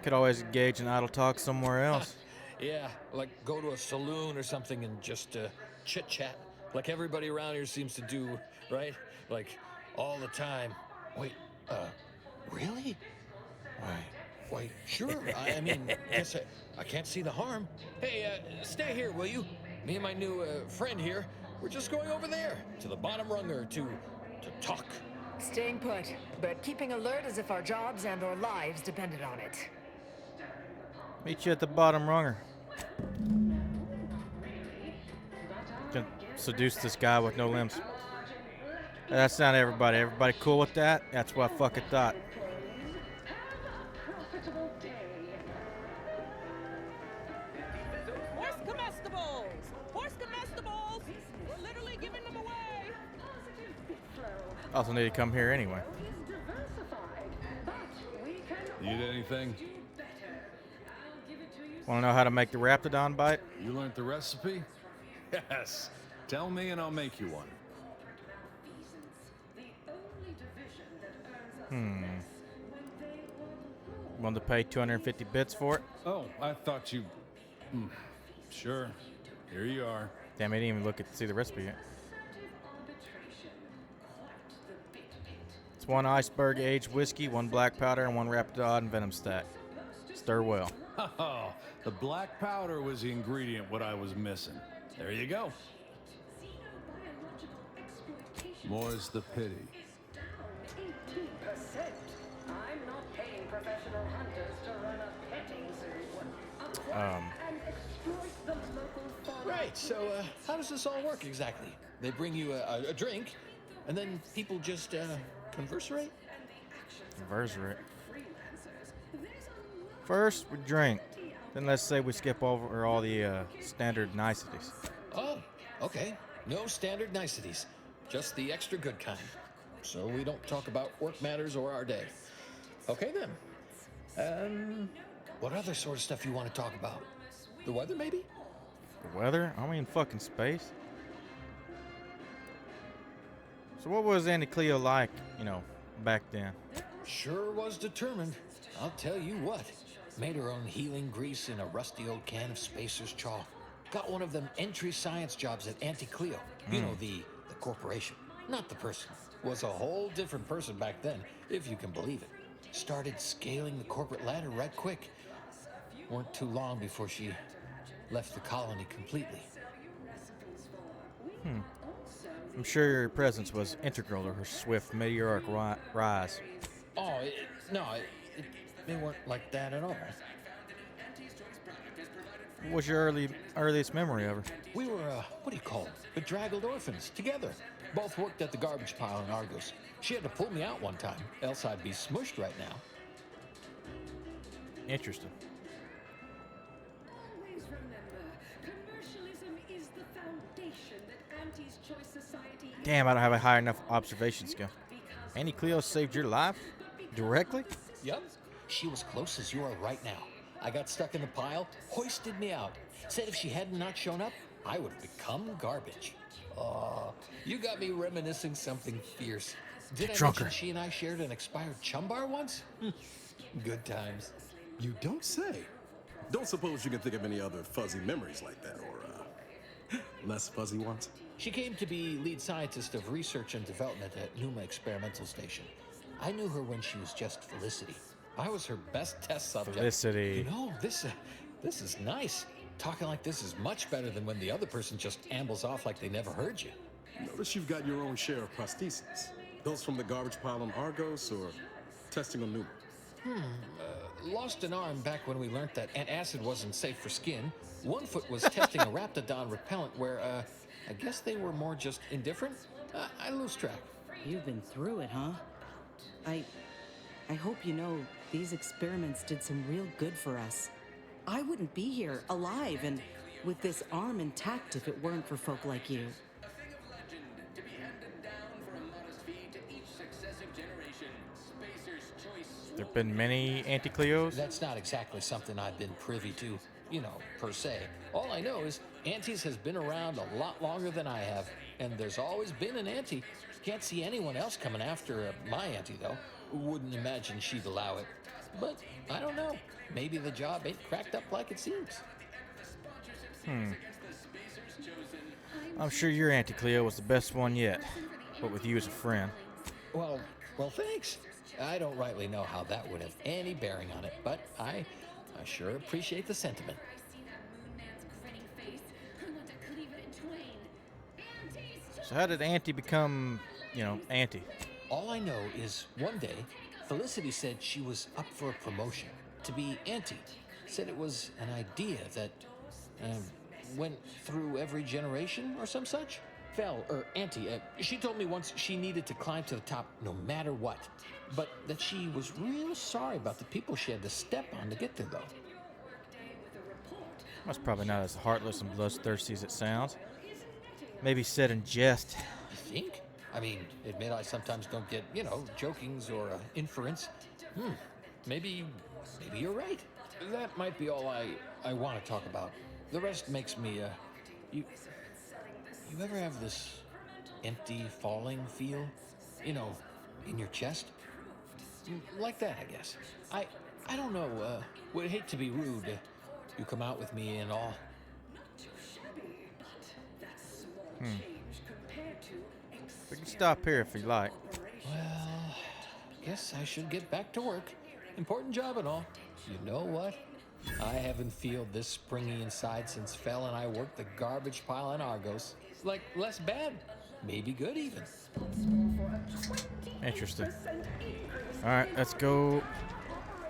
Could always engage in idle talk somewhere else. Yeah, like go to a saloon or something and just chit-chat, like everybody around here seems to do, right? Like, all the time. Wait, really? Why, sure. I mean, guess I can't see the harm. Hey, stay here, will you? Me and my new friend here, we're just going over there, to the bottom runger, to talk. Staying put, but keeping alert as if our jobs and our lives depended on it. Meet you at the bottom runger. Gonna seduce this guy with no limbs. That's not everybody. Everybody cool with that? That's what I fucking thought. Horse comestibles! Horse comestibles! We're literally giving them away! Also need to come here anyway. Need anything? Want to know how to make the Raptidon bite? You learned the recipe? Yes. Tell me and I'll make you one. Want to pay 250 bits for it? Oh, I thought you... Sure. Here you are. Damn, I didn't even look at see the recipe yet. It's 1 iceberg aged whiskey, 1 black powder, and 1 Raptidon venom stack. Stir well. Oh, the black powder was the ingredient what I was missing. There you go. More's the pity. I'm not paying professional hunters to run a petting zoo. And exploit the local fauna. Right, so how does this all work exactly? They bring you a drink, and then people just conversate? Conversate. First, we drink. Then let's say we skip over all the standard niceties. Oh, okay. No standard niceties. Just the extra good kind. So we don't talk about work matters or our day. Okay then. What other sort of stuff you want to talk about? The weather, maybe? The weather? I mean, fucking space. So what was Auntie Cleo like, you know, back then? Sure was determined. I'll tell you what. Made her own healing grease in a rusty old can of Spacer's chalk. Got one of them entry science jobs at Auntie Cleo. You know, the corporation, not the person. Was a whole different person back then, if you can believe it. Started scaling the corporate ladder right quick. Weren't too long before she left the colony completely. I'm sure your presence was integral to her swift meteoric rise. Oh, it weren't like that at all. What was your earliest memory of her? We were, what do you call them? Bedraggled orphans, together. Both worked at the garbage pile in Argos. She had to pull me out one time, else I'd be smushed right now. Interesting. Always remember, commercialism is the foundation that Auntie's Choice Society... Damn, I don't have a high enough observation skill. Auntie Cleo saved your life? Directly? Yup. She was close as you are right now. I got stuck in the pile, hoisted me out. Said if she hadn't not shown up, I would have become garbage. Oh, you got me reminiscing something fierce. Did I mention she and I shared an expired chum bar once? Good times. You don't say. Don't suppose you can think of any other fuzzy memories like that, or less fuzzy ones? She came to be lead scientist of research and development at Numa Experimental Station. I knew her when she was just Felicity. I was her best test subject. Felicity. You know, this is nice. Talking like this is much better than when the other person just ambles off like they never heard you. Notice you've got your own share of prostheses. Those from the garbage pile on Argos or testing on Numa? Lost an arm back when we learned that antacid wasn't safe for skin. One foot was testing a Raptidon repellent where, I guess they were more just indifferent. I lose track. You've been through it, huh? I hope you know these experiments did some real good for us. I wouldn't be here, alive, and with this arm intact if it weren't for folk like you. There have been many Auntie Cleos? That's not exactly something I've been privy to, you know, per se. All I know is Auntie's has been around a lot longer than I have, and there's always been an Auntie. Can't see anyone else coming after my Auntie, though. Wouldn't imagine she'd allow it. But I don't know. Maybe the job ain't cracked up like it seems. I'm sure your Auntie Cleo was the best one yet, but with you as a friend. Well, thanks. I don't rightly know how that would have any bearing on it, but I sure appreciate the sentiment. So how did Auntie become, you know, Auntie? All I know is one day, Felicity said she was up for a promotion to be Auntie. Said it was an idea that went through every generation or some such. Fel, or Auntie, she told me once she needed to climb to the top no matter what. But that she was real sorry about the people she had to step on to get there, though. That's probably not as heartless and bloodthirsty as it sounds. Maybe said in jest. You think? I mean, admit I sometimes don't get, jokings or inference. Maybe you're right. That might be all I want to talk about. The rest makes me, You ever have this empty falling feel? In your chest? Like that, I guess. I don't know, would hate to be rude. You come out with me and all. We can stop here if you like. Well, guess I should get back to work. Important job and all. You know what? I haven't felt this springy inside since Fel and I worked the garbage pile on Argos. Like, less bad. Maybe good even. Interesting. Alright, let's go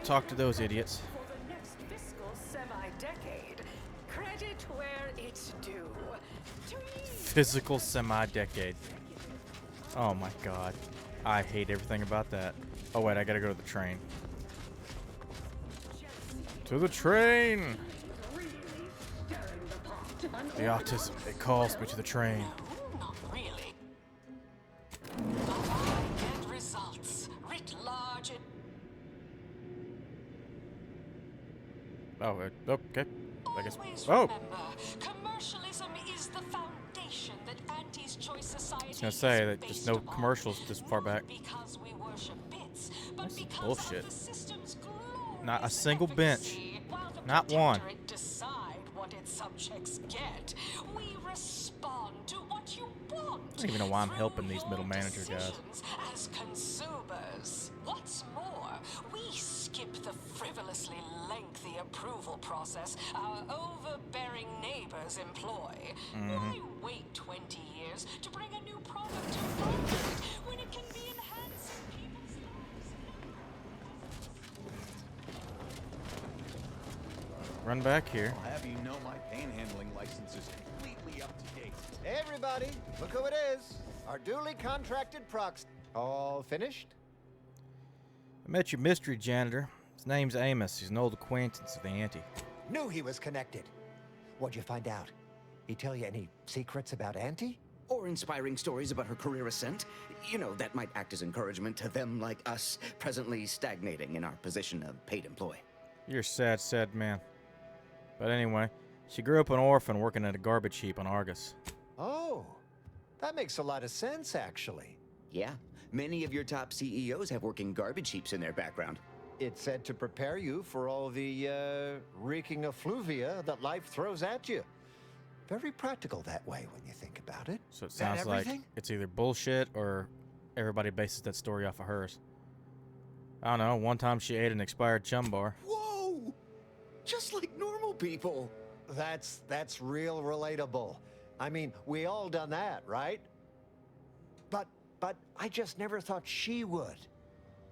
talk to those idiots. Next fiscal semi-decade. Credit where it's due. Physical semi-decade. Oh my god. I hate everything about that. Oh wait, I gotta go to the train. To the train! The autism, it calls me to the train. Not really. But I get results. Writ large. Oh, okay. I guess. Always Oh! remember, commercialism is the foundation that Auntie's Choice Society I was gonna say that just no upon. commercials this far back. Because we worship bits, but That's because bullshit. of the system's Not a single bench. while the Not one. protectorate decide what its subjects get, we respond to what you want. I don't even know why I'm helping these middle manager guys. As consumers. What's more, we skip the frivolously lengthy approval process our overbearing neighbors employ. Why wait 20 years to bring a new product to market when it can be enhancing people's lives? Run back here. I'll have you know my panhandling license is completely up to date. Hey everybody, look who it is. Our duly contracted prox. All finished? I met your mystery janitor. His name's Amos. He's an old acquaintance of the Auntie. Knew he was connected. What'd you find out? He tell you any secrets about Auntie? Or inspiring stories about her career ascent. That might act as encouragement to them like us, presently stagnating in our position of paid employee. You're a sad, sad man. But anyway, she grew up an orphan working at a garbage heap on Argus. Oh, that makes a lot of sense, actually. Yeah, many of your top CEOs have working garbage heaps in their background. It's said to prepare you for all the reeking effluvia that life throws at you. Very practical that way when you think about it. So it That sounds like everything? it's either bullshit or everybody bases that story off of hers. I don't know, one time she ate an expired chum bar. Whoa! Just like normal people. That's real relatable. I mean, we all done that, right? But I just never thought she would.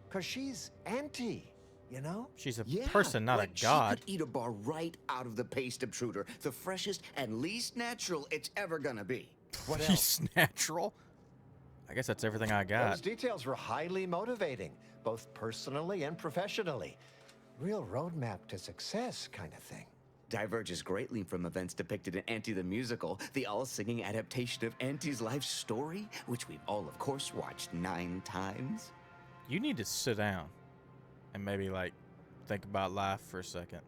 'Cause she's Auntie, you know? She's a Yeah, person, not like a god. She could eat a bar right out of the paste obtruder, the freshest and least natural it's ever gonna be. What else? She's natural? I guess that's everything I got. Those details were highly motivating, both personally and professionally. Real roadmap to success kind of thing. Diverges greatly from events depicted in Auntie the Musical, the all-singing adaptation of Auntie's life story, which we've all, of course, watched 9 times. You need to sit down and maybe, think about life for a second.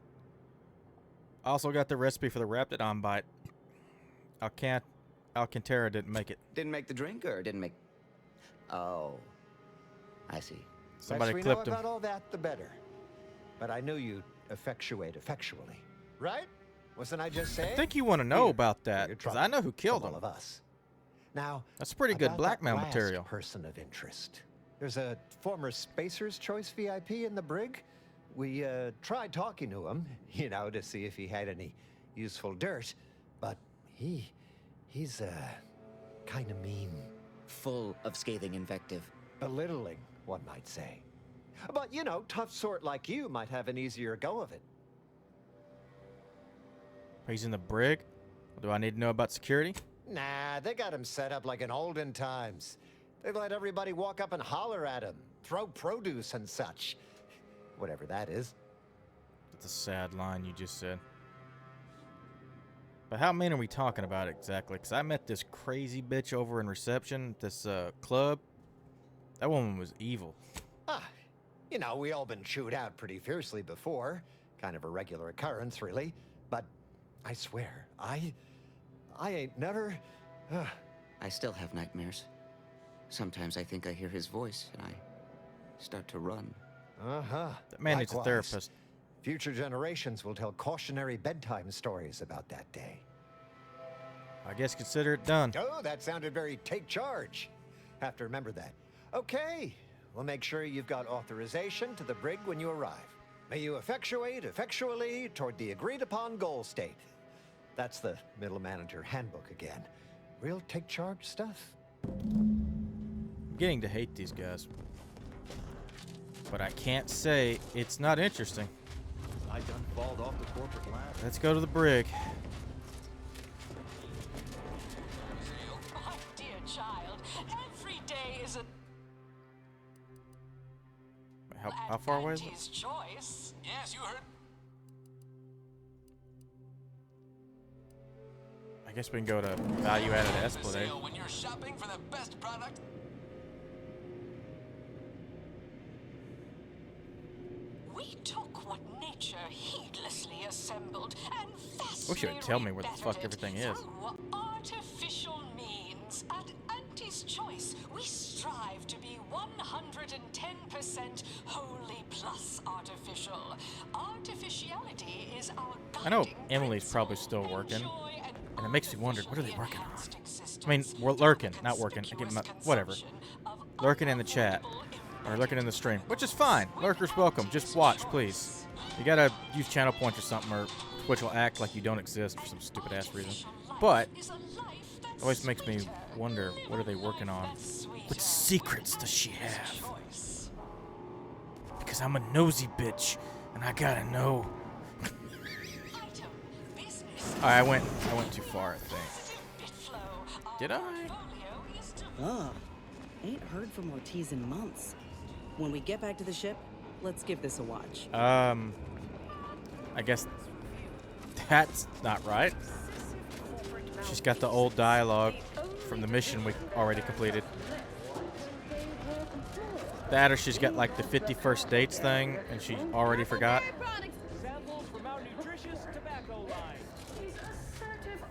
Also got the recipe for the Raptidon bite. Alcantara didn't make it. Didn't make the drink, or didn't make... Oh, I see. Somebody The less clipped we know him. about all that, the better. But I knew you'd effectuate effectually. Right? Wasn't I just saying? I think you want to know Here, about that, your because trouble I know who killed from him. all of us. Now, That's pretty good about that blackmail last material. person of interest. There's a former Spacer's Choice VIP in the brig. We tried talking to him, to see if he had any useful dirt, but he's kind of mean. Full of scathing invective. Belittling, one might say. But, tough sort like you might have an easier go of it. He's in the brig? Do I need to know about security? Nah, they got him set up like in olden times. They've let everybody walk up and holler at him, throw produce and such. Whatever that is. That's a sad line you just said. But how many are we talking about exactly? Because I met this crazy bitch over in reception, this club. That woman was evil. You know, we all been chewed out pretty fiercely before. Kind of a regular occurrence, really. But I swear, I ain't never... I still have nightmares. Sometimes I think I hear his voice, and I start to run. That man needs a Likewise. therapist. Future generations will tell cautionary bedtime stories about that day. I guess consider it done. Oh, that sounded very take charge. Have to remember that. Okay, we'll make sure you've got authorization to the brig when you arrive. May you effectuate effectually toward the agreed upon goal state. That's the middle manager handbook again. Real take charge stuff. I'm getting to hate these guys. But I can't say it's not interesting. I done falled off the corporate ladder. Let's go to the brig. My dear child, every day is a How far away is it? Auntie's choice. Yes, you heard. I guess we can go to value-added Esplanade. When you're shopping for the best product. We took what nature heedlessly assembled and Wish you would tell me where the fuck everything is. through artificial means. At Auntie's Choice, we strive to be 110% wholly plus artificial. Artificiality is our I know Emily's probably still working, and it makes me wonder, what are they working on? I mean, we're lurking, not working. I get my, whatever. Lurking in the chat, or lurking in the stream, which is fine. Lurkers welcome. Just watch, please. You gotta use channel points or something, or Twitch will act like you don't exist for some stupid ass reason. But it always makes me wonder, what are they working on? What secrets does she have? Because I'm a nosy bitch, and I gotta know. I went too far, I think. Did I? Ain't heard from Ortiz in months. When we get back to the ship, let's give this a watch. I guess that's not right. She's got the old dialogue from the mission we already completed. That or she's got like the 51st dates thing and she already forgot.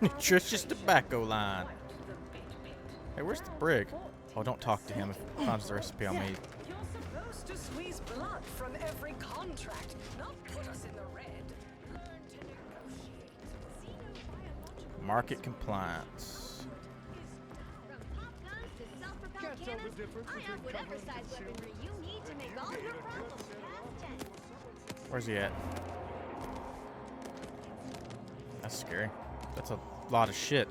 Nutritious tobacco line. Hey, where's the brig? Oh, don't talk to him if he finds the recipe on me. You're supposed to squeeze blood from every contract, not put us in the red. Learn to negotiate. Market compliance. I have whatever size weaponry you need to make all your problems past tense. Where's he at? That's scary. That's a lot of shit.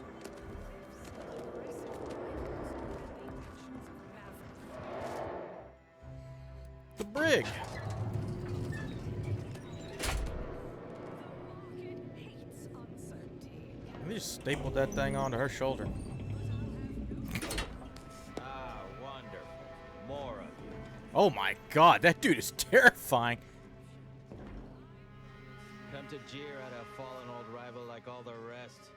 The brig. They just stapled that thing onto her shoulder. Ah, wonderful. More of you. Oh my god, that dude is terrifying. Come to jeer at a fallen old rival like all the rest.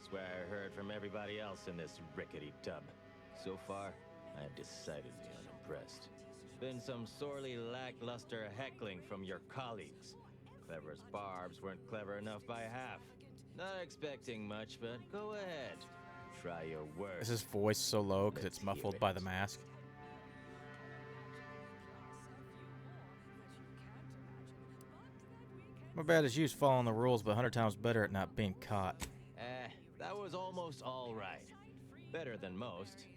Swear I heard from everybody else in this rickety tub. So far, I have decidedly unimpressed. Been some sorely lackluster heckling from your colleagues. Clever as barbs weren't clever enough by half. Not expecting much, but go ahead. Try your worst. Is his voice so low because it's muffled by the mask? My bad is you following the rules, but 100 times better at not being caught. That was almost all right. Better than most.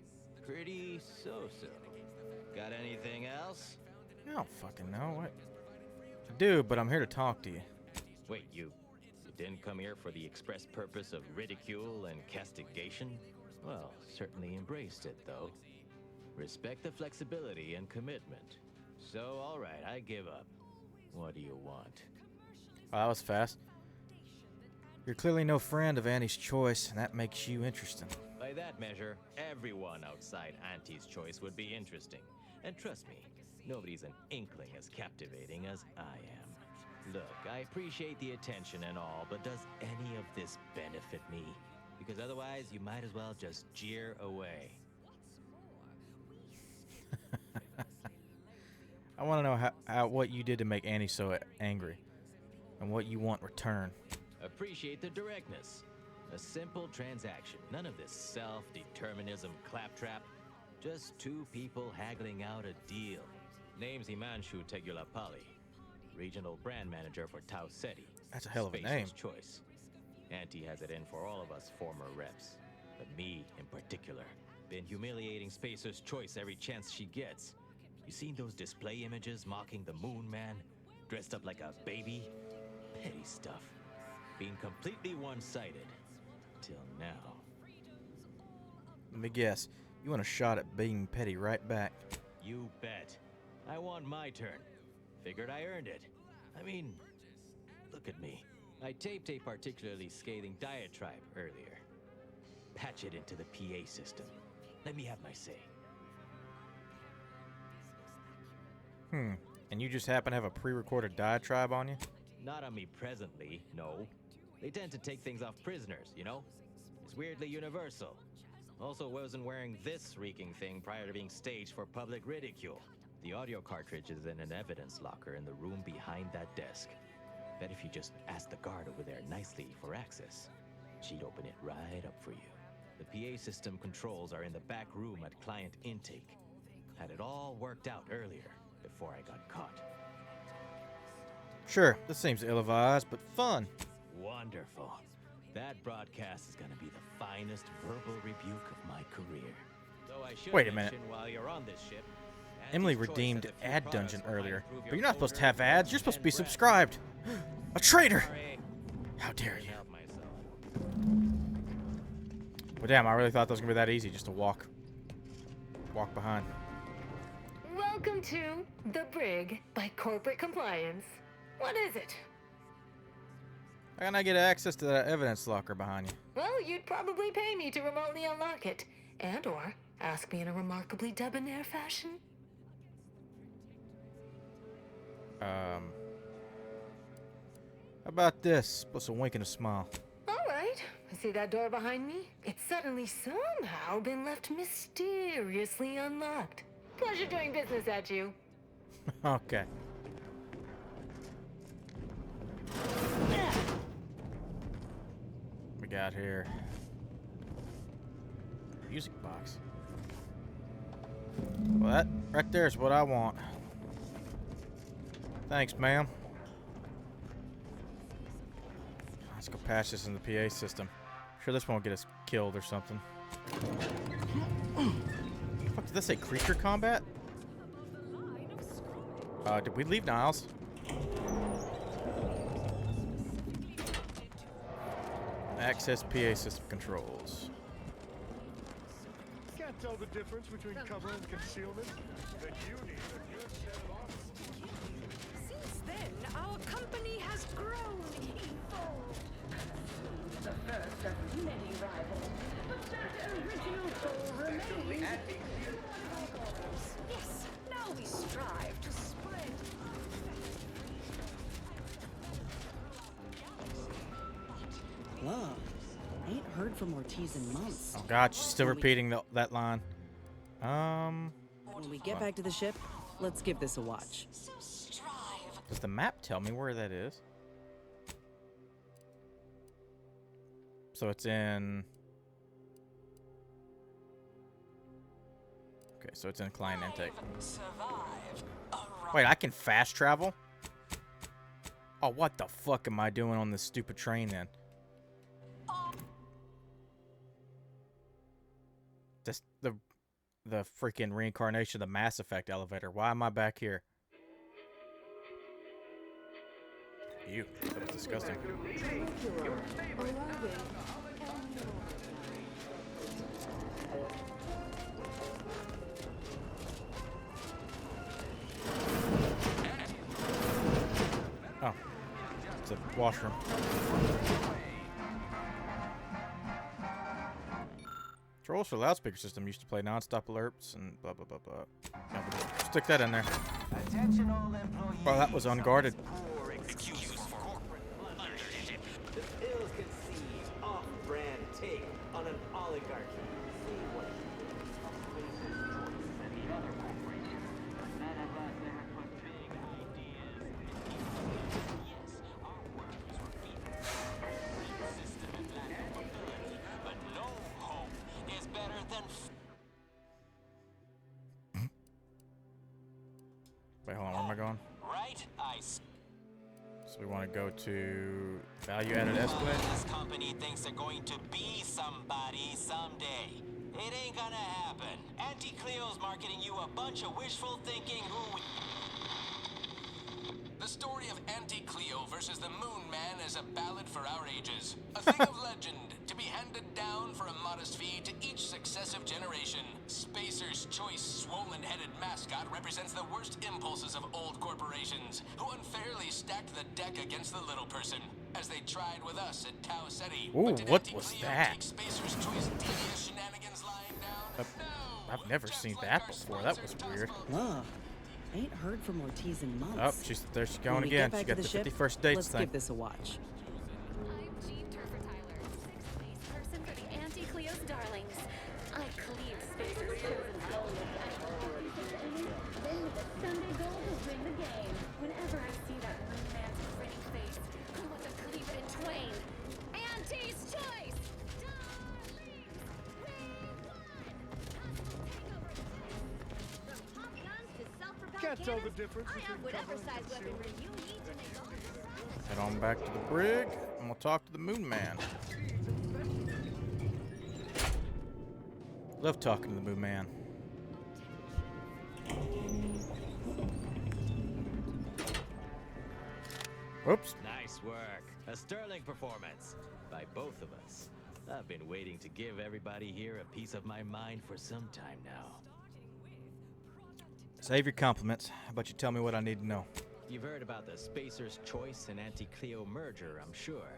Pretty so-so. Got anything else? I don't fucking know. What? I do, but I'm here to talk to you. Wait, you didn't come here for the express purpose of ridicule and castigation? Well, certainly embraced it, though. Respect the flexibility and commitment. So, all right, I give up. What do you want? Oh, that was fast. You're clearly no friend of Annie's Choice, and that makes you interesting. I By that measure, everyone outside Auntie's choice would be interesting. And trust me, nobody's an inkling as captivating as I am. Look, I appreciate the attention and all, but does any of this benefit me? Because otherwise, you might as well just jeer away. I want to know how what you did to make Annie so angry, and what you want return. Appreciate the directness. A simple transaction. None of this self-determinism claptrap. Just two people haggling out a deal. Name's Himanshu Tegulapalli, regional brand manager for Tau Ceti. That's a hell of a Spacer's name. Choice. Auntie has it in for all of us former reps, but me in particular. Been humiliating Spacer's Choice every chance she gets. You seen those display images mocking the Moon Man, dressed up like a baby? Petty stuff. Being completely one-sided. Till now. Let me guess. You want a shot at being petty right back. You bet. I want my turn. Figured I earned it. I mean, look at me. I taped a particularly scathing diatribe earlier. Patch it into the PA system. Let me have my say. And you just happen to have a pre-recorded diatribe on you? Not on me presently, no. They tend to take things off prisoners, you know? It's weirdly universal. Also wasn't wearing this reeking thing prior to being staged for public ridicule. The audio cartridge is in an evidence locker in the room behind that desk. Bet if you just ask the guard over there nicely for access, she'd open it right up for you. The PA system controls are in the back room at client intake. Had it all worked out earlier, before I got caught. Sure, this seems ill-advised, but fun. Wonderful. That broadcast is gonna be the finest verbal rebuke of my career. Though I should Wait a minute. mention while you're on this ship, Emily redeemed Ad Dungeon earlier, but you're not supposed to have ads. You're supposed to be subscribed. A traitor! How dare you? Well, damn, I really thought that was gonna be that easy, just to walk behind. Welcome to The Brig by Corporate Compliance. What is it? How can I get access to that evidence locker behind you? Well, you'd probably pay me to remotely unlock it. And/or ask me in a remarkably debonair fashion. How about this? Plus a wink and a smile. All right. See that door behind me? It's suddenly somehow been left mysteriously unlocked. Pleasure doing business at you. Okay. We got here. Music box. Well, that right there is what I want. Thanks, ma'am. Let's go patch this in the PA system. Sure, this won't get us killed or something. Fuck, did that say creature combat? Did we leave Niles? Access PA system controls. Can't tell the difference between cover and concealment. Then you need a good set of officers. Since then, our company has grown, evolved. The first of many rivals, but that original soul remains. Yes, now we strive to spread. Whoa. Ain't heard from Ortiz in months. Oh god, she's still repeating that line. When we get back to the ship, let's give this a watch. Does the map tell me where that is? So it's in... Okay, so it's in client intake. Wait, I can fast travel? Oh, what the fuck am I doing on this stupid train then? This, the freaking reincarnation of the Mass Effect elevator. Why am I back here? Ew, that was disgusting. Oh, it's a washroom. Controls for the loudspeaker system used to play non-stop alerts and blah blah blah blah. Yeah, but stick that in there. Attention all employees. Well, that was unguarded. Poor excuse for corporate blundership. The ill-conceived, off-brand take on an oligarchy. See what and the other corporations. None of us ever put big ideas in. Yes, our workers were beaten. System and lack of mobility, but no hope is better than. Wait, hold on. Where am I going? Right? So we want to go to value-added Esplanade. This company thinks they're going to be somebody someday. It ain't gonna happen. Auntie Cleo's marketing you a bunch of wishful thinking who... The story of Auntie Cleo versus the Moon Man is a ballad for our ages. A thing of legend, to be handed down for a modest fee to each successive generation. Spacer's Choice swollen-headed mascot represents the worst impulses of old corporations, who unfairly stacked the deck against the little person, as they tried with us at Tau Ceti. Ooh, But did what Auntie was Cleo that? take Spacer's Choice devious shenanigans lying down? I've never seen that before. That was weird. Ugh. Ain't heard from Ortiz in months. Oh, there she's When going we again. get She back got to the ship, 51st dates let's thing. give this a watch. I'm Jean Turfer Tyler, sixth base person for the Auntie Cleo's Darlings. I clean Spacer's chosen goalie. Then the Sunday goal will win the game. Whenever I see that Moon Man's grinning face, I want to cleave it in twain. Auntie's choice! Darlings! We won! From pop guns to self-propelled Can't tell the cannons, difference I have between whatever cover and size concealment. weaponry you need to make all your problems. Head on back to the brig, and we'll talk to the Moon Man. Love talking to the Moon Man. Whoops. Nice work. A sterling performance by both of us. I've been waiting to give everybody here a piece of my mind for some time now. Save your compliments. How about you tell me what I need to know? You've heard about the Spacer's Choice and Auntie Cleo merger, I'm sure.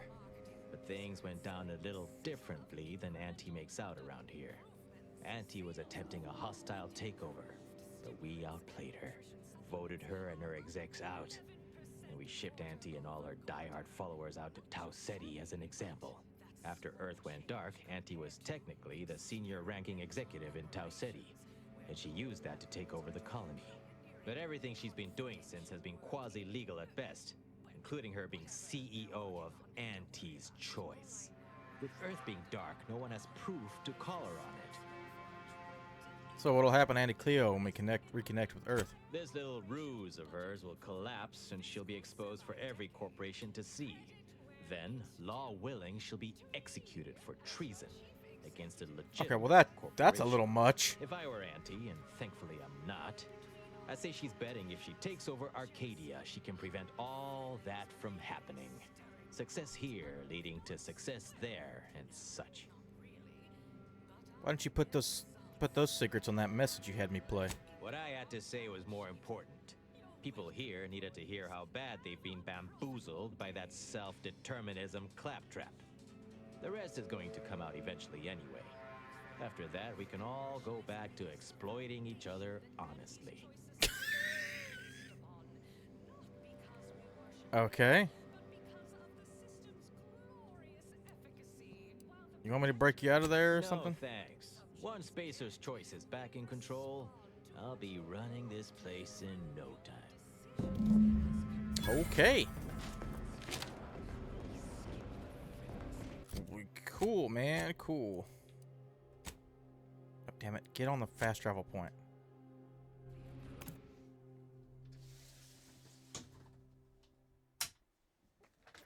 But things went down a little differently than Auntie makes out around here. Auntie was attempting a hostile takeover, but we outplayed her, voted her and her execs out, and we shipped Auntie and all her diehard followers out to Tau Ceti as an example. After Earth went dark, Auntie was technically the senior ranking executive in Tau Ceti, and she used that to take over the colony. But everything she's been doing since has been quasi-legal at best, including her being CEO of Auntie's Choice. With Earth being dark, no one has proof to call her on it. So what'll happen to Auntie Cleo when we reconnect with Earth? This little ruse of hers will collapse and she'll be exposed for every corporation to see. Then, law willing, she'll be executed for treason against a legitimate Okay, well that's a corporation. little much. If I were Auntie, and thankfully I'm not, I'd say she's betting if she takes over Arcadia, she can prevent all that from happening. Success here leading to success there and such. Why don't you put those secrets on that message you had me play? What I had to say was more important. People here needed to hear how bad they've been bamboozled by that self-determinism claptrap. The rest is going to come out eventually anyway. After that, we can all go back to exploiting each other honestly. Okay. You want me to break you out of there or No, something? thanks. Once Spacer's Choice is back in control, I'll be running this place in no time. Okay. Cool, man. Cool. Oh, damn it. Get on the fast travel point.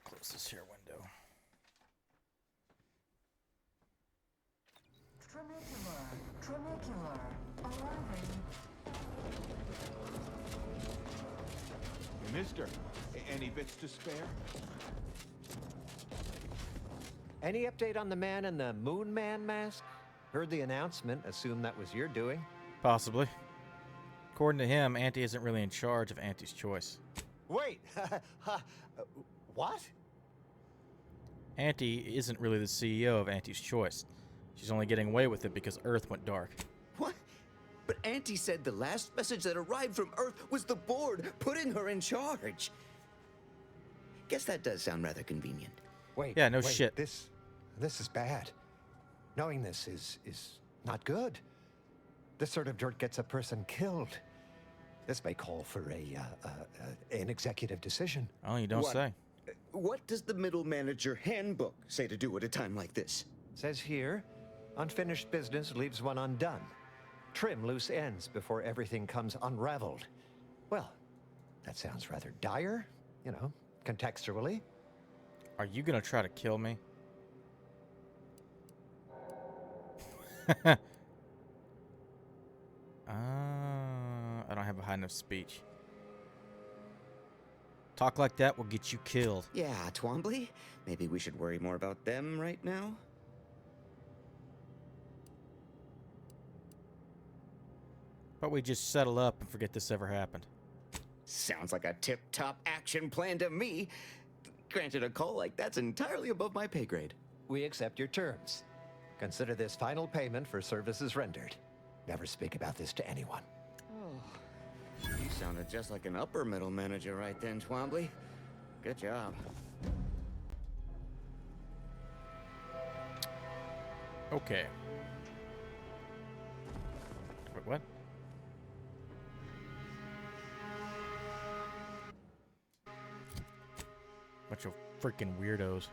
Close this here window. Trinicular, arriving. Hey, mister, any bits to spare? Any update on the man in the Moon Man mask? Heard the announcement, assume that was your doing. Possibly. According to him, Auntie isn't really in charge of Auntie's Choice. Wait, what? Auntie isn't really the CEO of Auntie's Choice. She's only getting away with it because Earth went dark. What? But Auntie said the last message that arrived from Earth was the board putting her in charge. Guess that does sound rather convenient. Wait. Yeah, no wait, shit. This is bad. Knowing this is not good. This sort of dirt gets a person killed. This may call for an executive decision. Oh, you don't What? say. What does the middle manager handbook say to do at a time like this? Says here, unfinished business leaves one undone. Trim loose ends before everything comes unraveled. Well, that sounds rather dire, you know, contextually. Are you gonna try to kill me? I don't have a high enough speech. Talk like that will get you killed. Yeah, Twombly? Maybe we should worry more about them right now? But we just settle up and forget this ever happened. Sounds like a tip-top action plan to me. Granted, a call like that's entirely above my pay grade. We accept your terms. Consider this final payment for services rendered. Never speak about this to anyone. You sounded just like an upper middle manager right then, Twombly. Good job. Okay. Wait, what? Bunch of freaking weirdos.